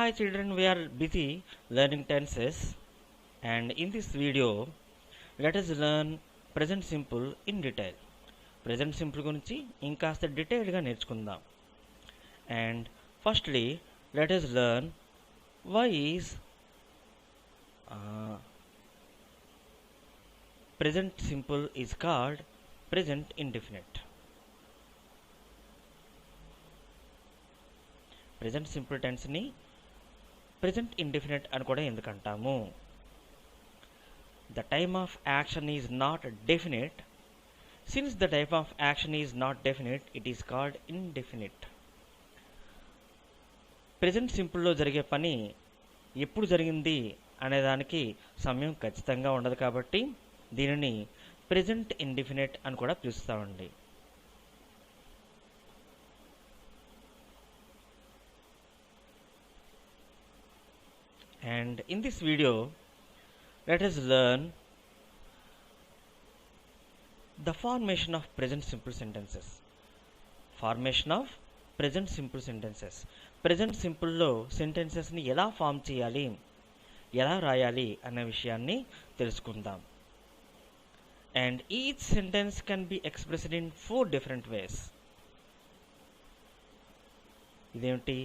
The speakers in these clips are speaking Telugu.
Hi children, we are busy learning tenses, and in this video let us learn present simple in detail. Present simple గురించి ఇంకాస్త డీటెయిల్గా నేర్చుకుందాం. And firstly let us learn why is present simple is called present indefinite. Present simple tense ni present indefinite అని కూడా ఎందుకంటాము? The time of action is not definite. Since the type of action is not definite, it is called indefinite. Present సింపుల్లో జరిగే పని ఎప్పుడు జరిగింది అనేదానికి సమయం ఖచ్చితంగా ఉండదు కాబట్టి దీనిని ప్రెజెంట్ ఇండిఫినిట్ అని కూడా పిలుస్తామండి. And in this video let us learn the formation of present simple sentences. Formation of present simple sentences. Present simple లో సెంటెన్సెస్ ని ఎలా ఫామ్ చేయాలి, ఎలా రాయాలి అనే విషయాన్ని తెలుసుకుందాం. And each sentence can be expressed in 4 different ways. ఇదేంటి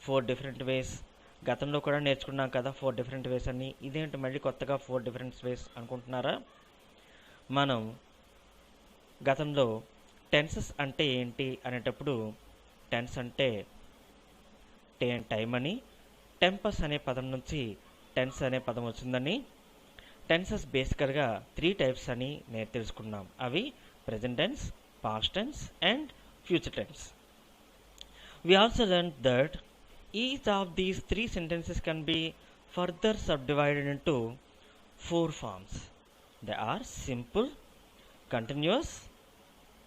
4 different ways? గతంలో కూడా నేర్చుకున్నాం కదా 4 different ways అని. ఇదేంటి మళ్ళీ కొత్తగా 4 different ways అనుకుంటున్నారా? మనం గతంలో టెన్సెస్ అంటే ఏంటి అనేటప్పుడు టెన్స్ అంటే టైం అని, టెంపస్ అనే పదం నుంచి టెన్స్ అనే పదం వచ్చిందని, టెన్సెస్ బేసికల్గా 3 టైప్స్ అని నేను తెలుసుకున్నాం. అవి present tense, past tense and future tense. We also learned that each of these 3 sentences can be further subdivided into 4 forms. They are simple, continuous,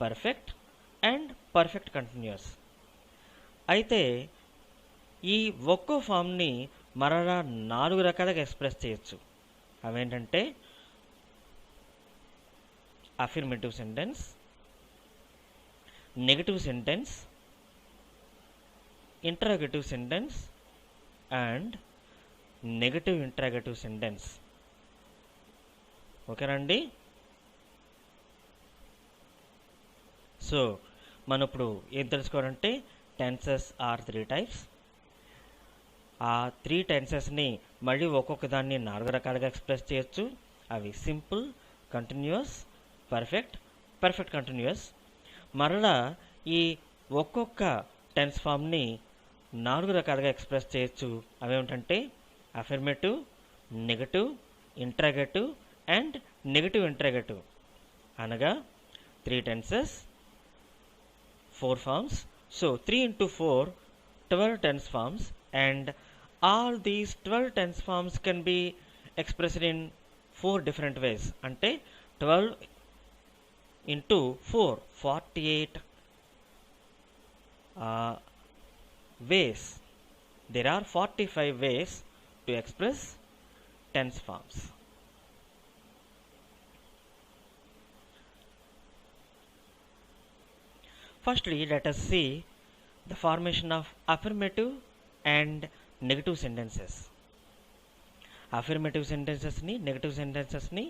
perfect and perfect continuous. అయితే ఈ ఒక్కో ఫామ్ని మరలా 4 రకాలుగా ఎక్స్ప్రెస్ చేయొచ్చు. అవేంటంటే affirmative sentence, negative sentence, interrogative sentence and negative interrogative sentence. ఓకేనండి? సో మనం ఇప్పుడు ఏం తెలుసుకోవాలంటే టెన్సెస్ ఆర్ 3 టైప్స్. ఆ 3 టెన్సెస్ని మళ్ళీ ఒక్కొక్క దాన్ని 4 రకాలుగా ఎక్స్ప్రెస్ చేయొచ్చు. అవి simple, continuous, perfect, perfect continuous. మరలా ఈ ఒక్కొక్క టెన్స్ ఫామ్ని 4 రకాలుగా ఎక్స్ప్రెస్ చేయొచ్చు. అవేమిటంటే affirmative, negative, interrogative and negative interrogative. అనగా 3 tenses, 4 forms. So 3 into 4, 12 tense forms, and all these 12 tense forms can be expressed in 4 different ways. అంటే 12 into 4, 48 ways. There are 45 ways to express tense forms. Firstly, let us see the formation of affirmative and negative sentences. Affirmative సెంటెన్సెస్ని, నెగటివ్ సెంటెన్సెస్ని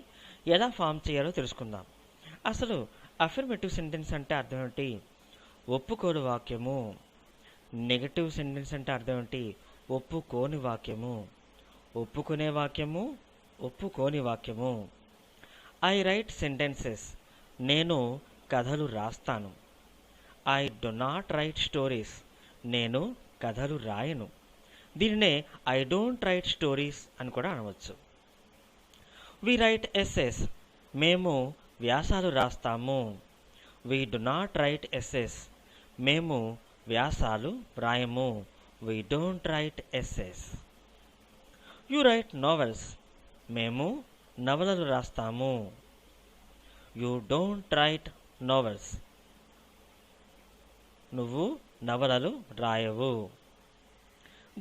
ఎలా ఫామ్ చేయాలో తెలుసుకుందాం. అసలు అఫర్మేటివ్ సెంటెన్స్ అంటే అర్థం ఏంటి? ఒప్పుకోని వాక్యము. నెగటివ్ సెంటెన్స్ అంటే అర్థం ఏంటి? ఒప్పుకోని వాక్యము. ఒప్పుకునే వాక్యము, ఒప్పుకోని వాక్యము. I right sentences. నేను కథలు రాస్తాను. I do not right stories. నేను కథలు రాయను. దీనినే ఐ డోంట్ రైట్ స్టోరీస్ అని కూడా అనవచ్చు. We write essays. మేము వ్యాసాలు రాస్తాము. We do not write essays. మేము వ్యాసాలు రాయము. We don't write essays. You write novels. మేము నవలలు రాస్తాము. You don't write novels. నువ్వు నవలలు రాయవు.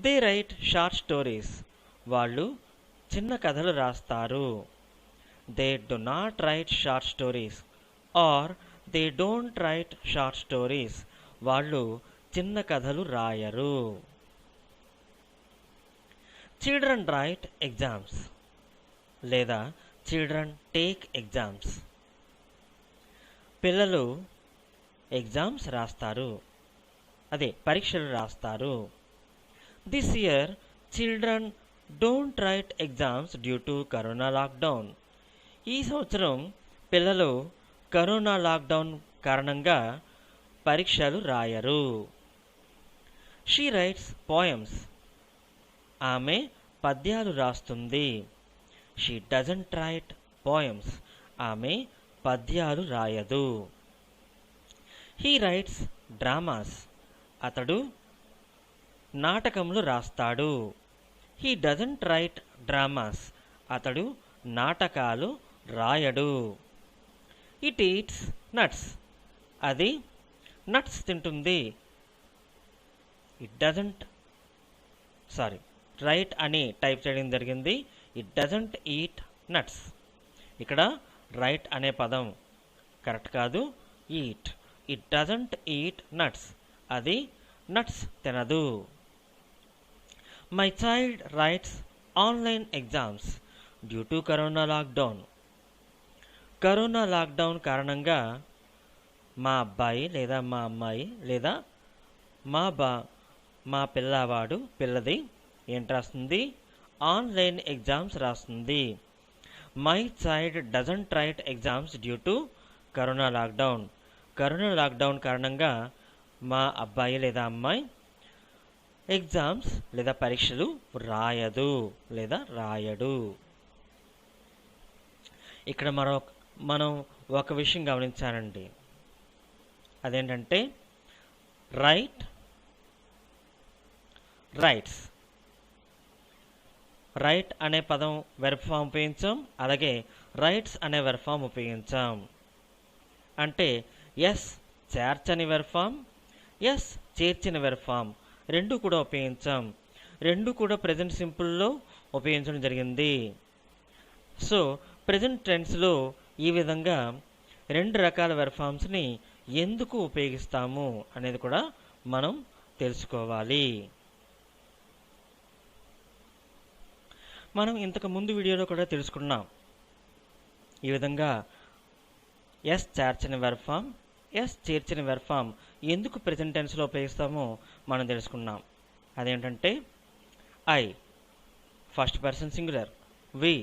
They write short stories. వాళ్ళు చిన్న కథలు రాస్తారు. They do not write short stories or they don't write short stories. వాళ్ళు చిన్న కథలు రాయరు. చిల్డ్రన్ రైట్ ఎగ్జామ్స్ లేదా చిల్డ్రన్ టేక్ ఎగ్జామ్స్. పిల్లలు ఎగ్జామ్స్ రాస్తారు, అదే పరీక్షలు రాస్తారు. This year children don't write exams due to corona lockdown. ఈ సంవత్సరం పిల్లలు కరోనా లాక్డౌన్ కారణంగా పరీక్షలు రాయరు. She writes poems. ఆమె పద్యాలు రాస్తుంది. She doesn't write poems. ఆమె పద్యాలు రాయదు. He writes dramas. అతడు నాటకములు రాస్తాడు. He doesn't write dramas. అతడు నాటకాలు రాయడు. It eats nuts. అది నట్స్ తింటుంది. ఇట్ డజంట్ రైట్ అని టైప్ చేయడం జరిగింది. It doesn't eat nuts. ఇక్కడ రైట్ అనే పదం కరెక్ట్ కాదు, eat. It doesn't eat nuts. అది నట్స్ తినదు. My child rights online exams due to corona lockdown. Corona lockdown కారణంగా మా అబ్బాయి లేదా మా అమ్మాయి లేదా మా పిల్లవాడు పిల్లది ఏంటి రాస్తుంది? ఆన్లైన్ ఎగ్జామ్స్ రాస్తుంది. My child doesn't right exams due to corona lockdown. Corona lockdown కారణంగా మా అబ్బాయి లేదా అమ్మాయి ఎగ్జామ్స్ లేదా పరీక్షలు రాయదు లేదా రాయడు. ఇక్కడ మనం ఒక విషయం గమనించాలండి. అదేంటంటే రైట్స్. రైట్ అనే పదం వెర్బ్ ఫామ్ ఉపయోగించాం, అలాగే రైట్స్ అనే వెర్బ్ ఫామ్ ఉపయోగించాం. అంటే ఎస్ చేర్చని వెర్బ్ ఫామ్, ఎస్ చేర్చిన వెర్బ్ ఫామ్ రెండు కూడా ఉపయోగించాం. రెండు కూడా ప్రెజెంట్ సింపుల్లో ఉపయోగించడం జరిగింది. సో ప్రెజెంట్ టెన్స్లో ఈ విధంగా రెండు రకాల వెర్బ్ ఫామ్స్ని ఎందుకు ఉపయోగిస్తాము అనేది కూడా మనం తెలుసుకోవాలి. మనం ఇంతకు ముందు వీడియోలో కూడా తెలుసుకున్నాం. ఈ విధంగా ఎస్ చేర్చిన వెర్బ్ ఫామ్, ఎస్ చేర్చిన వెర్బ్ ఫామ్ ఎందుకు ప్రెజెంట్ టెన్స్లో ఉపయోగిస్తామో మనం తెలుసుకున్నాం. అదేంటంటే I first person singular, we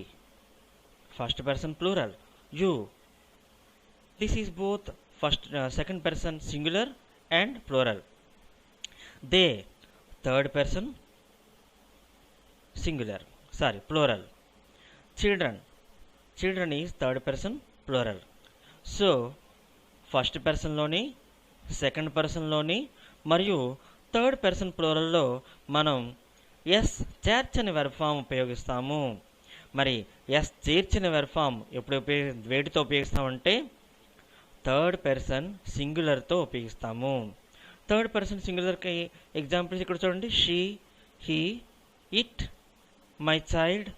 first person plural, you this is both second person singular and plural. They third person singular plural. Children is third person plural. So first పర్సన్లోని, సెకండ్ పర్సన్లోని మరియు థర్డ్ పర్సన్ ప్లూరల్లో మనం ఎస్ చేర్చని వెర్బ్ ఫామ్ ఉపయోగిస్తాము. మరి ఎస్ చేర్చిన వెర్బ్ ఫామ్ ఎప్పుడు వేటితో ఉపయోగిస్తామంటే థర్డ్ పర్సన్ సింగులర్తో ఉపయోగిస్తాము. థర్డ్ పర్సన్ సింగులర్కి ఎగ్జాంపుల్స్ ఇక్కడ చూడండి. She, he, it, my child,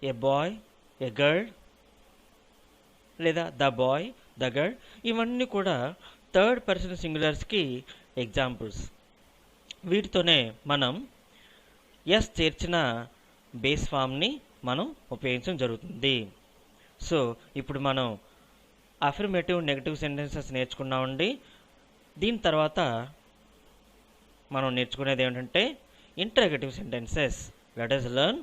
a boy, a girl లేదా ద బాయ్, ద గర్ల్ ఇవన్నీ కూడా థర్డ్ పర్సన్ సింగులర్స్కి ఎగ్జాంపుల్స్. వీటితోనే మనం ఎస్ చేర్చిన బేస్ ఫామ్ని మనం ఉపయోగించడం జరుగుతుంది. సో ఇప్పుడు మనం అఫర్మేటివ్, నెగటివ్ సెంటెన్సెస్ నేర్చుకున్నామండి. దీని తర్వాత మనం నేర్చుకునేది ఏమిటంటే interrogative sentences. Let us learn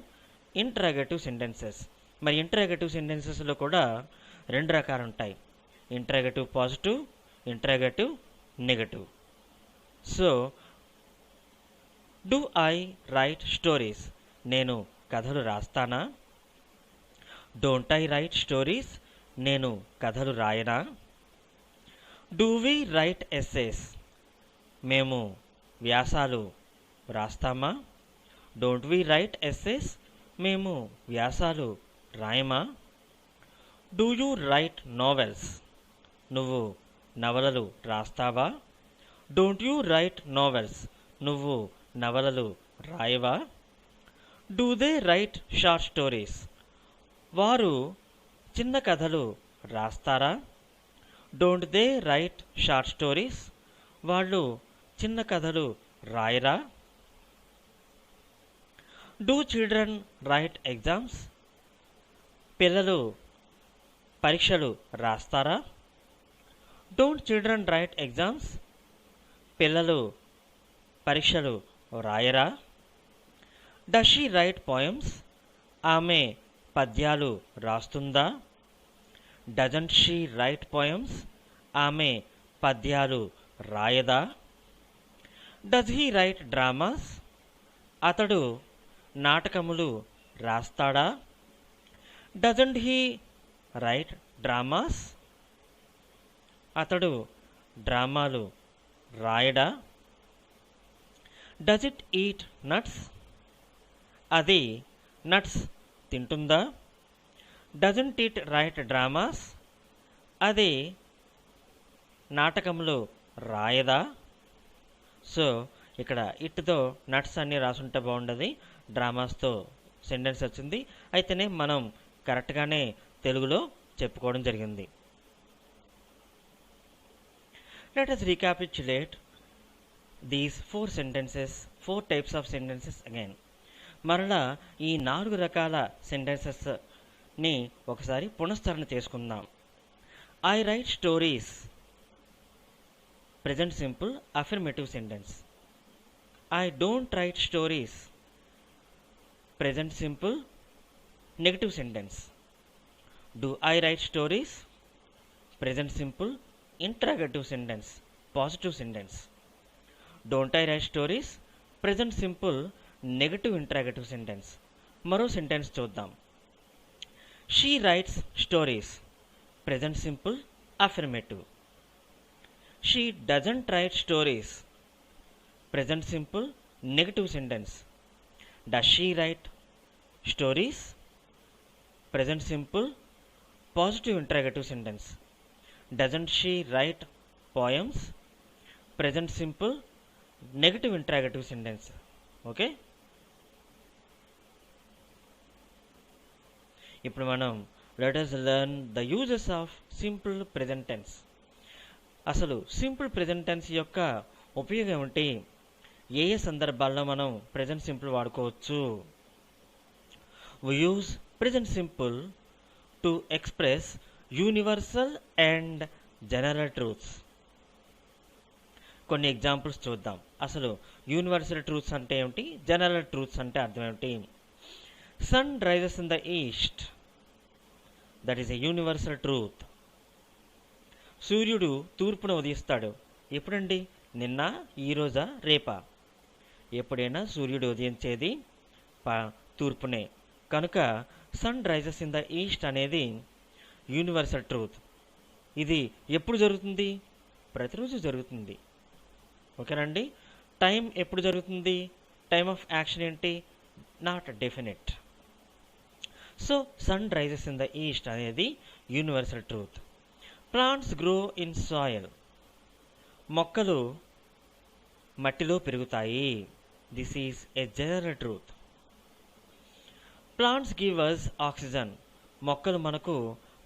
interrogative sentences. మరి ఇంటరాగేటివ్ సెంటెన్సెస్లో కూడా రెండు రకాలు ఉంటాయి. Interrogative positive, interrogative negative. So do I write stories? నేను కథలు రాస్తానా? Don't I write stories? నేను కథలు రాయనా? Do we write essays? మేము వ్యాసాలు రాస్తామా? Don't we write essays? మేము వ్యాసాలు రాయమా? Do you write novels? నువ్వు నవలలు రాస్తావా? Don't you write novels? నువ్వు నవలలు రాయవా? Do they write short stories? వారు చిన్న కథలు రాస్తారా? Don't they write short stories? వాళ్ళు చిన్న కథలు రాయరా? Do children write exams? పిల్లలు పరీక్షలు రాస్తారా? Don't children write exams? పిల్లలు పరీక్షలు రాయరా? Does she write poems? ఆమె పద్యాలు రాస్తుందా? Doesn't she write poems? ఆమె పద్యాలు రాయదా? Does he write dramas? అతడు నాటకములు రాస్తాడా? Doesn't he write dramas? అతడు డ్రామాలు రాయడా? Does it eat nuts? అది నట్స్ తింటుందా? Doesn't it write dramas? అది నాటకములు రాయదా? సో ఇక్కడ ఇట్తో నట్స్ అన్నీ రాసుంటే బాగుండదు, డ్రామాస్తో సెంటెన్స్ వచ్చింది. అయితేనే మనం కరెక్ట్గానే తెలుగులో చెప్పుకోవడం జరిగింది. Let us recapitulate these 4 sentences, 4 types of sentences again. మరలా ఈ 4 రకాల సెంటెన్సెస్ని ఒకసారి పునఃస్థరణ చేసుకుందాం. I write stories, present simple affirmative sentence. I don't write stories, present simple negative sentence. Do I write stories, present simple interrogative sentence, positive sentence. Don't I write stories, present simple negative interrogative sentence. మరో సెంటెన్స్ చూద్దాం. She rights stories, present simple affirmative. She doesn't right stories, present simple negative sentence. Does she right stories, present simple positive interrogative sentence. Doesn't she write poems, present simple negative interrogative sentence. Okay, ఇప్పుడు మనం let us learn the uses of simple present tense. అసలు సింపుల్ ప్రెజెంట్ టెన్స్ యొక్క ఉపయోగం ఏమిటి, ఏ ఏ సందర్భాల్లో మనం ప్రెజెంట్ సింపుల్ వాడుకోవచ్చు. We use present simple to express universal and general truths. కొన్ని ఎగ్జాంపుల్స్ చూద్దాం. అసలు యూనివర్సల్ ట్రూత్స్ అంటే ఏమిటి, జనరల్ ట్రూత్స్ అంటే అర్థం ఏమిటి. Sun rises in the east, that is a universal truth. సూర్యుడు తూర్పున ఉదయిస్తాడు. ఎప్పుడండి, నిన్న, ఈరోజా, రేపా? ఎప్పుడైనా సూర్యుడు ఉదయించేది తూర్పునే. కనుక sun rises in the east అనేది యూనివర్సల్ ట్రూత్. ఇది ఎప్పుడు జరుగుతుంది, ప్రతిరోజు జరుగుతుంది. ఓకేనండి. టైం ఎప్పుడు జరుగుతుంది, టైమ్ ఆఫ్ యాక్షన్ ఏంటి, not definite. So sun rises in the east అనేది universal truth. Plants grow in soil, మొక్కలు మట్టిలో పెరుగుతాయి. This is a general truth. Plants give us oxygen, మొక్కలు మనకు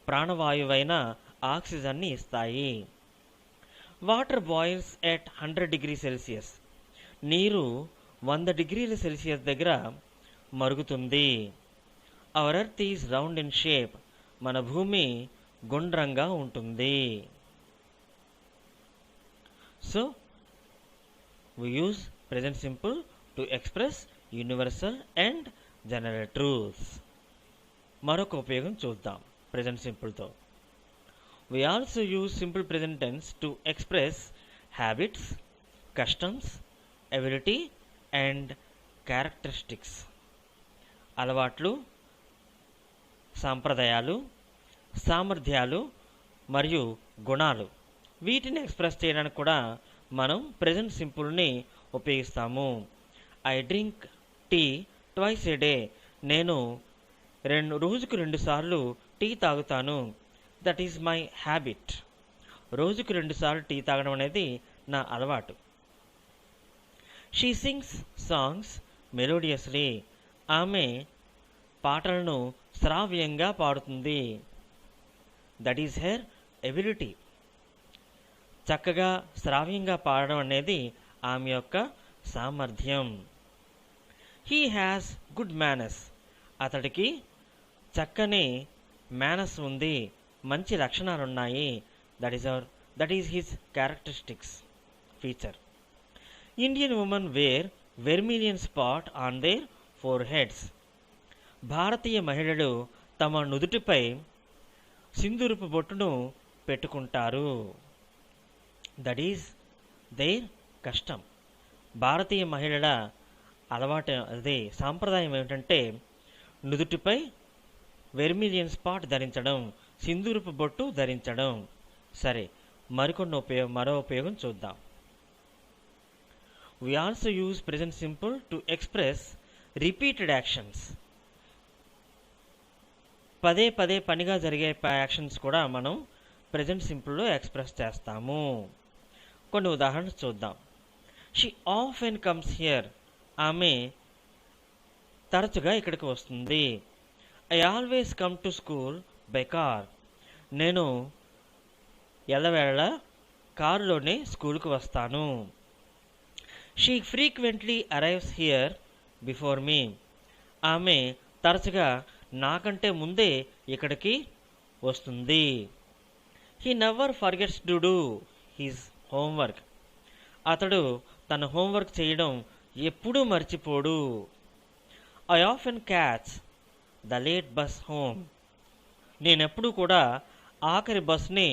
ప్రాణవాయువైన ఆక్సిజన్ని ఇస్తాయి. Water boils at 100 degrees Celsius, నీరు 100 degrees Celsius దగ్గర మరుగుతుంది. Hour earth is round in shape, మన భూమి గుండ్రంగా ఉంటుంది. So we use present simple to express universal and general truths. మరొక ఉపయోగం చూద్దాం present simple తో. We also use simple present tense to express habits, customs, ability and characteristics. అలవాట్లు, సాంప్రదాయాలు, సామర్థ్యాలు మరియు గుణాలు, వీటిని ఎక్స్ప్రెస్ చేయడానికి కూడా మనం ప్రెజెంట్ సింపుల్ని ఉపయోగిస్తాము. I drink tea twice a day, నేను రోజుకు 2 సార్లు టీ తాగుతాను. దట్ ఈజ్ మై హ్యాబిట్, రోజుకు 2 సార్లు టీ తాగడం అనేది నా అలవాటు. షీ సింగ్స్ సాంగ్స్ మెలోడియస్లీ, ఆమె పాటలను శ్రావ్యంగా పాడుతుంది. దట్ ఈజ్ హెర్ ఎబిలిటీ, చక్కగా శ్రావ్యంగా పాడడం అనేది ఆమె యొక్క సామర్థ్యం. He has good manners. అతడికి చక్కని మేనస్ ఉంది, మంచి లక్షణాలున్నాయి. That is his characteristics feature. Indian women wear vermilion spot on their foreheads. భారతీయ మహిళలు తమ నుదుటిపై సింధూరపు బొట్టును పెట్టుకుంటారు. దట్ ఈస్ దేర్ కష్టం. భారతీయ మహిళల అలవాటు, అదే సాంప్రదాయం ఏమిటంటే నుదుటిపై వెర్మిలియన్ స్పాట్ ధరించడం, సింధూరపు బొట్టు ధరించడం. సరే, మరో ఉపయోగం చూద్దాం. We also use present simple to express repeated actions. పదే పదే పనిగా జరిగే యాక్షన్స్ కూడా మనం ప్రెజెంట్ సింపుల్లో ఎక్స్ప్రెస్ చేస్తాము. కొన్ని ఉదాహరణలు చూద్దాం. She often comes here. ఆమె తరచుగా ఇక్కడికి వస్తుంది. I always come to school by car. నేను ఎల్లవేళ కారులోనే స్కూల్కి వస్తాను. She frequently arrives here before me. ఆమె తరచుగా నాకంటే ముందే ఇక్కడికి వస్తుంది. He never forgets to do his homework. అతడు తన హోంవర్క్ చేయడం ఎప్పుడూ మర్చిపోడు. I often catch the late bus home. నేనెప్పుడు కూడా ఆఖరి బస్ని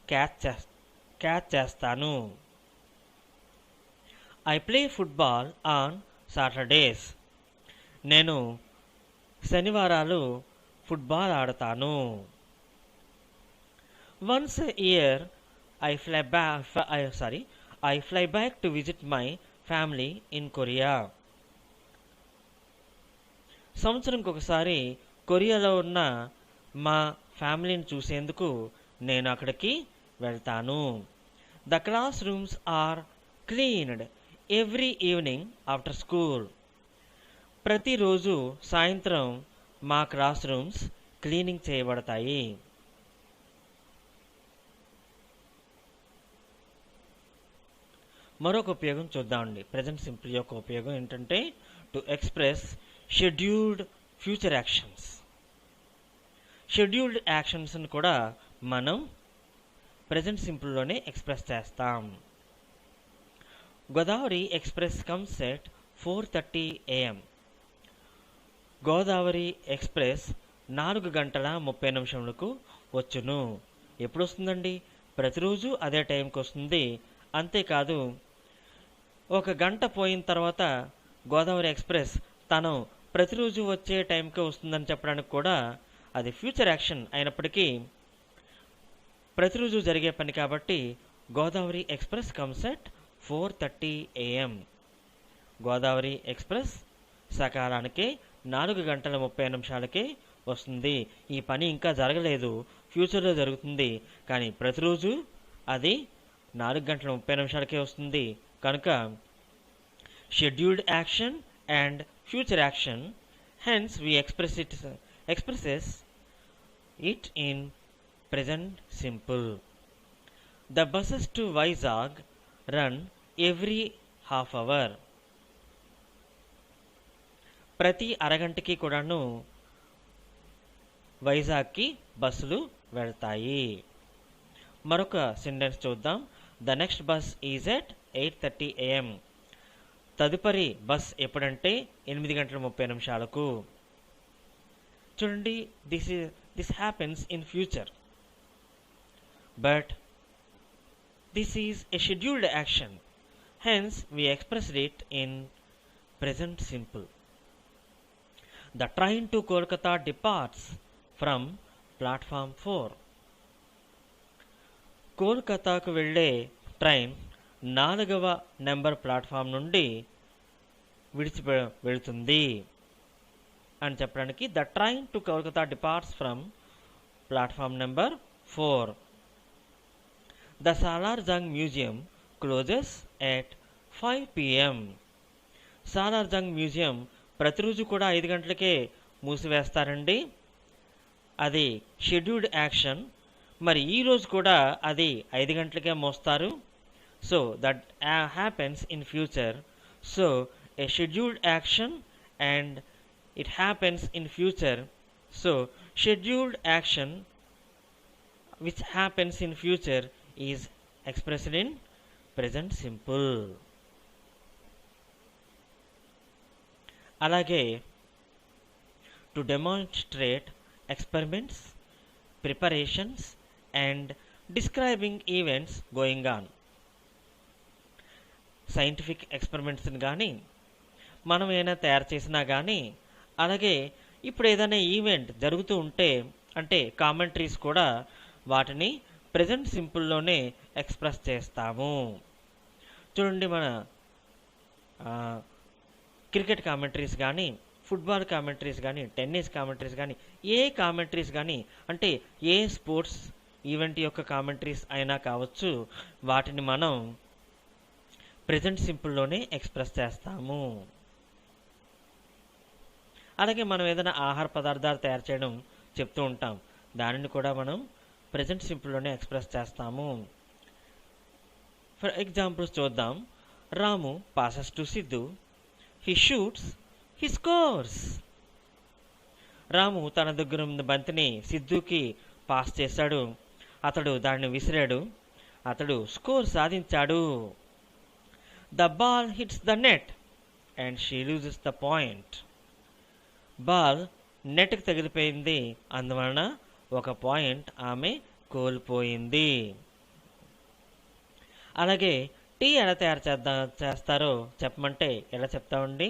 క్యాచ్ చేస్తాను. I play football on Saturdays. నేను శనివారాలు ఫుట్బాల్ ఆడతాను. Once a year I fly back to visit my family in Korea. సంవత్సరంకి ఒకసారి కొరియాలో ఉన్న మా ఫ్యామిలీని చూసేందుకు నేను అక్కడికి వెళ్తాను. The classrooms are cleaned every evening after school. ప్రతిరోజు సాయంత్రం మా క్లాస్ రూమ్స్ క్లీనింగ్ చేయబడతాయి. మరొక ఉపయోగం చూద్దామండి. ప్రెజెంట్ సింపుల్ యొక్క ఉపయోగం ఏంటంటే to express scheduled future actions. Scheduled యాక్షన్స్ని కూడా మనం ప్రెజెంట్ సింపుల్లోనే ఎక్స్ప్రెస్ చేస్తాం. Godavari express comes at 4:30 AM. Godavari express 4:30 వచ్చును. ఎప్పుడు వస్తుందండి? ప్రతిరోజు అదే టైంకి వస్తుంది. అంతేకాదు, ఒక గంట పోయిన తర్వాత గోదావరి ఎక్స్ప్రెస్ తను ప్రతిరోజు వచ్చే టైంకే వస్తుందని చెప్పడానికి కూడా అది ఫ్యూచర్ యాక్షన్ అయినప్పటికీ ప్రతిరోజు జరిగే పని కాబట్టి Godavari express comes at 4:30 AM. Godavari express సకాలానికే 4:30 వస్తుంది. ఈ పని ఇంకా జరగలేదు, ఫ్యూచర్లో జరుగుతుంది. కానీ ప్రతిరోజు అది 4:30 వస్తుంది. కనుక scheduled action and future action, hence we expresses it in present simple. The buses to Vizag run every half hour. ప్రతి అరగంటకి కూడాను వైజాగ్కి బస్సులు వెళ్తాయి. మరొక సెంటెన్స్ చూద్దాం. The next bus is at 8:30 AM. తదుపరి బస్ ఎప్పుడంటే 8:30. చూడండి, this happens in future, but this is a scheduled action, hence we expressed it in present simple. The train to Kolkata departs from platform 4. కోల్కతాకు వెళ్ళే ట్రైన్ 4వ నెంబర్ ప్లాట్ఫామ్ నుండి వెళుతుంది అని చెప్పడానికి the train to Kolkata departs from platform number 4. The Salar Jung museum closes at 5 PM. Salar Jung museum ప్రతిరోజు కూడా 5 గంటలకే మూసివేస్తారండి. అది షెడ్యూల్డ్ యాక్షన్. మరి ఈరోజు కూడా అది 5 గంటలకే మోస్తారు. So that happens in future. So A scheduled action and it happens in future. So scheduled action which happens in future is expressed in present simple. అలాగే to demonstrate experiments, preparations and describing events going on. Scientific ఎక్స్పెరిమెంట్స్ని కానీ మనం ఏదైనా తయారు చేసినా కానీ, అలాగే ఇప్పుడు ఏదైనా ఈవెంట్ జరుగుతూ ఉంటే అంటే కామెంటరీస్ కూడా వాటిని ప్రెజెంట్ సింపుల్లోనే ఎక్స్ప్రెస్ చేస్తాము. చూడండి, మన క్రికెట్ కామెంటరీస్ కానీ, ఫుట్బాల్ కామెంటరీస్ కానీ, టెన్నిస్ కామెంటరీస్ కానీ, ఏ కామెంటరీస్ కానీ అంటే ఏ స్పోర్ట్స్ ఈవెంట్ యొక్క కామెంటరీస్ అయినా కావచ్చు, వాటిని మనం ప్రెజెంట్ సింపుల్లోనే ఎక్స్ప్రెస్ చేస్తాము. అలాగే మనం ఏదైనా ఆహార పదార్థాలు తయారు చేయడం చెప్తూ ఉంటాం, దానిని కూడా మనం ప్రెజెంట్ సింపుల్లోనే ఎక్స్ప్రెస్ చేస్తాము. ఫర్ ఎగ్జాంపుల్స్ చూద్దాం. Ramu passes to Siddhu, he shoots, he scores. Ramu తన దగ్గర ఉన్న బంతిని సిద్ధుకి పాస్ చేశాడు, అతడు దాన్ని విసిరాడు, అతడు స్కోర్ సాధించాడు. The ball hits the net and she loses the point. Ball నెట్కి తగిలిపోయింది, అందువలన ఒక పాయింట్ ఆమె కోల్పోయింది. అలాగే టీ ఎలా తయారు చేస్తారో చెప్పమంటే ఎలా చెప్తామండి?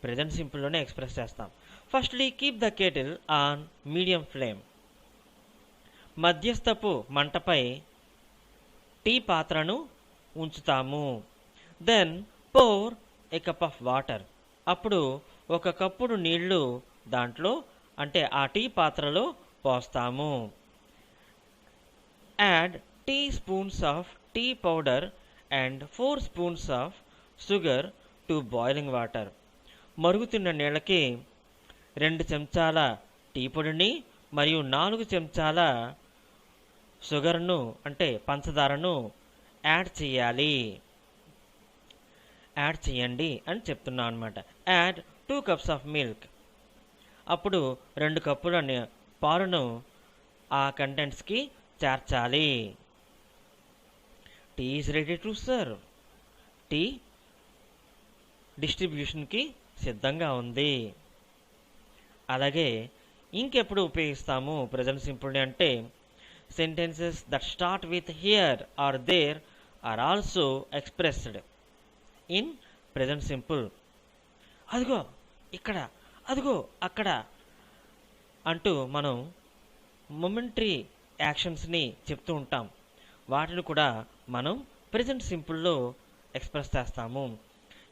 ప్రెజెంట్ సింపుల్లోనే ఎక్స్ప్రెస్ చేస్తాం. Firstly keep the kettle on medium flame. మధ్యస్థపు మంటపై టీ పాత్రను ఉంచుతాము. Then pour a cup of water. అప్పుడు ఒక కప్పుడు నీళ్లు దాంట్లో అంటే ఆ టీ పాత్రలో పోస్తాము. Add 2 spoons of tea powder and 4 spoons of sugar to boiling water. మరుగుతున్న నీళ్ళకి 2 చెంచాల టీ పొడిని మరియు 4 చెంచాల షుగర్ను అంటే పంచదారను యాడ్ చేయండి అని చెప్తున్నాను అనమాట. Add 2 cups of milk. అప్పుడు 2 కప్పుల పాలును ఆ కంటెంట్స్కి చేర్చాలి. Tea is ready to serve. Tea డిస్ట్రిబ్యూషన్కి సిద్ధంగా ఉంది. అలాగే ఇంకెప్పుడు ఉపయోగిస్తాము ప్రెజెంట్ సింపుల్ని అంటే, sentences that start with here or there are also expressed in present simple. అదిగో ఇక్కడ, అదిగో అక్కడ అంటూ మనం మొమెంటరీ యాక్షన్స్ని చెప్తూ ఉంటాం. వాటిని కూడా మనం ప్రెజెంట్ సింపుల్లో ఎక్స్ప్రెస్ చేస్తాము.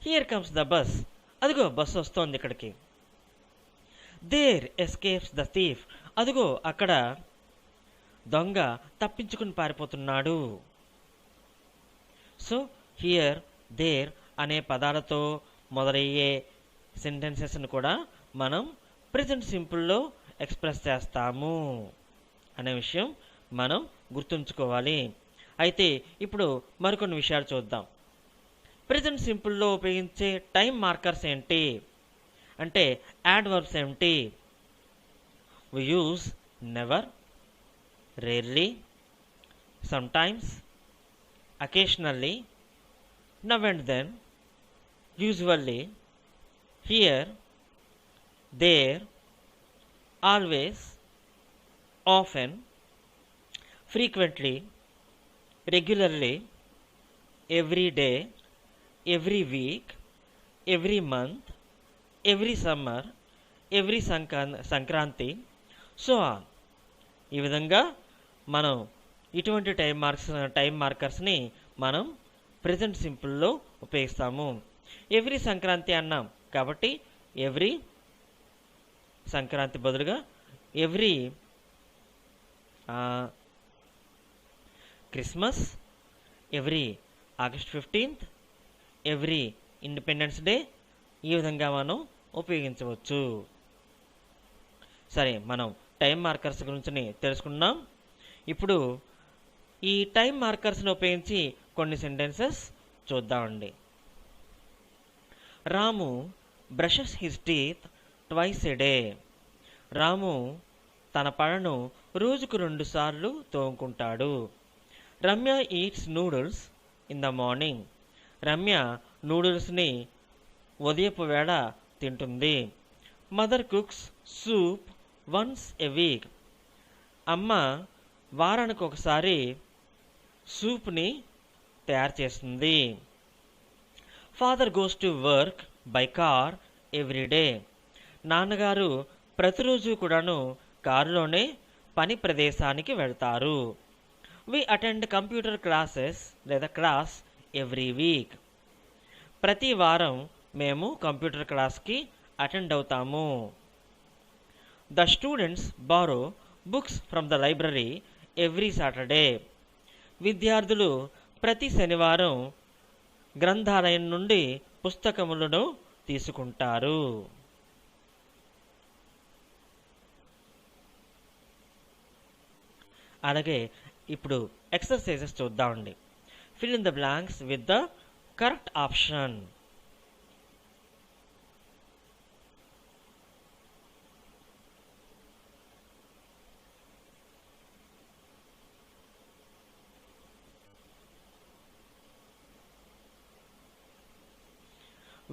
Here comes the bus. అదిగో బస్సు వస్తోంది ఇక్కడికి. There escapes the thief. అదిగో అక్కడ దొంగ తప్పించుకుని పారిపోతున్నాడు. సో హియర్, దేర్ అనే పదాలతో మొదలయ్యే సెంటెన్సెస్ని కూడా మనం ప్రెజెంట్ సింపుల్లో ఎక్స్ప్రెస్ చేస్తాము అనే విషయం మనం గుర్తుంచుకోవాలి. అయితే ఇప్పుడు మరికొన్ని విషయాలు చూద్దాం. ప్రెజెంట్ సింపుల్లో ఉపయోగించే టైం మార్కర్స్ ఏంటి అంటే యాడ్వర్బ్స్ ఏమిటి? We use never, rarely, sometimes, occasionally, now and then, usually, here, there, always, often, frequently, regularly, every day, every week, every month, every summer, every Sankranti, so on. ఈ విధంగా మనం ఇటువంటి టైం మార్కర్స్ని మనం ప్రెజెంట్ సింపుల్లో ఉపయోగిస్తాము. ఎవ్రీ సంక్రాంతి అన్నాం కాబట్టి ఎవ్రీ సంక్రాంతి బదులుగా every Christmas, every August 15th, every independence day ఈ విధంగా మనం ఉపయోగించవచ్చు. సరే, మనం టైం మార్కర్స్ గురించి తెలుసుకున్నాం. ఇప్పుడు ఈ టైం మార్కర్స్ని ఉపయోగించి కొన్ని సెంటెన్సెస్ చూద్దామండి. Ramu brushes his teeth twice a day. Ramu తన పళ్ళను రోజుకు 2 సార్లు తోముకుంటాడు. Ramya eats noodles in the morning. Ramya నూడిల్స్ని ఉదయపు వేళ తింటుంది. Mother cooks soup once a week. అమ్మ వారానికి ఒకసారి సూప్ని తయారు చేస్తుంది. Father goes to work by car every day. నాన్నగారు ప్రతిరోజు కూడాను కారులోనే పని ప్రదేశానికి వెళ్తారు. వి అటెండ్ కంప్యూటర్ క్లాసెస్ లేదా క్లాస్ ఎవ్రీ వీక్. ప్రతి వారం మేము కంప్యూటర్ క్లాస్కి అటెండ్ అవుతాము. The students borrow books from the library every Saturday. విద్యార్థులు ప్రతి శనివారం గ్రంథాలయం నుండి పుస్తకములను తీసుకుంటారు. అలాగే ఇప్పుడు ఎక్సర్సైజెస్ చూద్దామండి. Fill in the blanks with the correct option.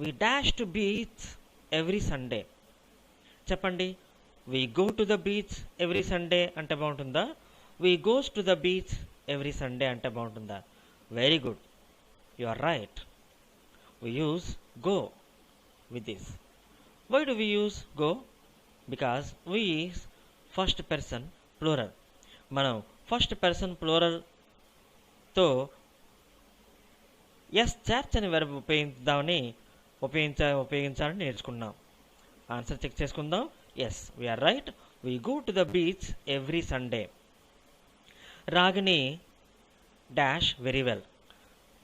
We dash to beach every Sunday. చెప్పండి. We go to the beach every Sunday అంటే బాగుంటుందా? We goes to the beach every Sunday అంటే బాగుంటుందా? Very good, you are right. We use go with this. Why do we use go? Because we is first person plural. మనం ఫస్ట్ పర్సన్ ప్లూరల్తో ఎస్ చర్చ్ అనే వెర్బ్ ఉపయోగించాలని నేర్చుకున్నాం. ఆన్సర్ చెక్ చేసుకుందాం. Yes, we are right. We go to the beach every Sunday. Ragini dash very well.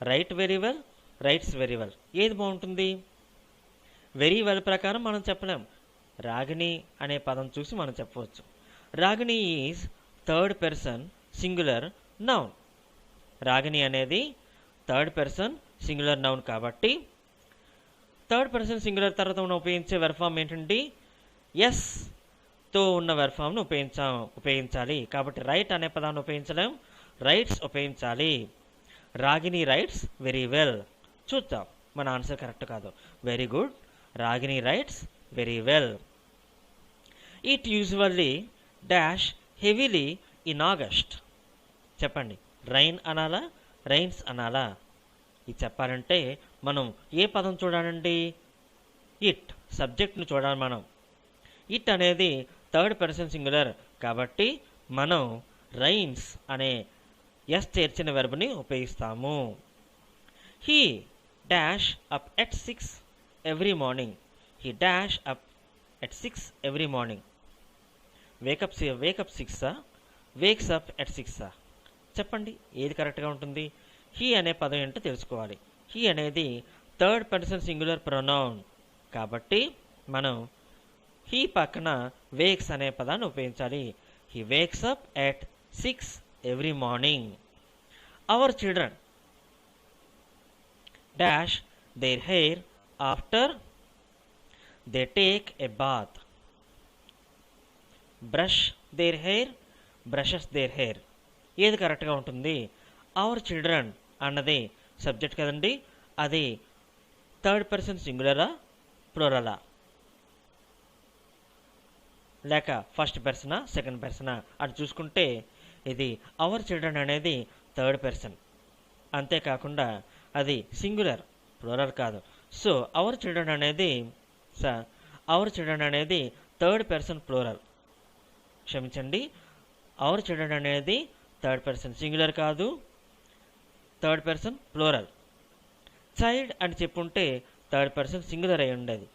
Right very well, writes very well. ఏది బాగుంటుంది? వెరీ వెల్ ప్రకారం మనం చెప్పలేం. రాగిని అనే పదం చూసి మనం చెప్పవచ్చు. Ragini is third person singular noun. Ragini అనేది థర్డ్ పర్సన్ సింగులర్ నౌన్ కాబట్టి థర్డ్ పర్సన్ సింగులర్ తర్వాత మనం ఉపయోగించే వెర్ఫామ్ ఏంటంటే ఎస్తో ఉన్న వెర్ఫామ్ను ఉపయోగించాలి. కాబట్టి రైట్ అనే పదాన్ని ఉపయోగించలేం, రైట్స్ ఉపయోగించాలి. Ragini writes very well. చూద్దాం మన ఆన్సర్ కరెక్ట్ కాదు. Very good, Ragini writes very well. It usually dash heavily in August. చెప్పండి. రైన్ అనాలా, రైన్స్ అనాలా? ఇది చెప్పాలంటే మనం ఏ పదం చూడాలండి? ఇట్, సబ్జెక్ట్ను చూడాలి మనం. ఇట్ అనేది థర్డ్ పర్సన్ సింగులర్ కాబట్టి మనం రైన్స్ అనే ఎస్ చేర్చిన వెర్బ్ని ఉపయోగిస్తాము. He dash up at 6 every morning. He dash up at 6 every morning. Wake up 6ఆ, వేక్స్ అప్ ఎట్ 6ఆ? చెప్పండి ఏది కరెక్ట్గా ఉంటుంది? హీ అనే పదం ఏంటో తెలుసుకోవాలి. హీ అనేది థర్డ్ పర్సన్ సింగులర్ ప్రొనౌన్ కాబట్టి మనం హీ పక్కన వేక్స్ అనే పదాన్ని ఉపయోగించాలి. He wakes up at 6 every morning. Our children dash their hair after they take a bath. Brush their hair, brushes their hair. ఏది కరెక్ట్గా ఉంటుంది? అవర్ చిల్డ్రన్ అన్నది సబ్జెక్ట్ కదండి, అది థర్డ్ పర్సన్ సింగులరా ప్లూరలా, లేక ఫస్ట్ పర్సనా సెకండ్ పర్సనా అని చూసుకుంటే ఇది అవర్ చిల్డ్రన్ అనేది థర్డ్ పర్సన్, అంతేకాకుండా అది సింగులర్ ప్లూరల్ కాదు. సో అవర్ చిల్డ్రన్ అనేది థర్డ్ పర్సన్ ప్లూరల్. క్షమించండి, అవర్ చిల్డ్రన్ అనేది థర్డ్ పర్సన్ సింగులర్ కాదు, థర్డ్ పర్సన్ ప్లూరల్. చైల్డ్ అని చెప్పుంటే థర్డ్ పర్సన్ సింగులర్ అయి ఉండేది.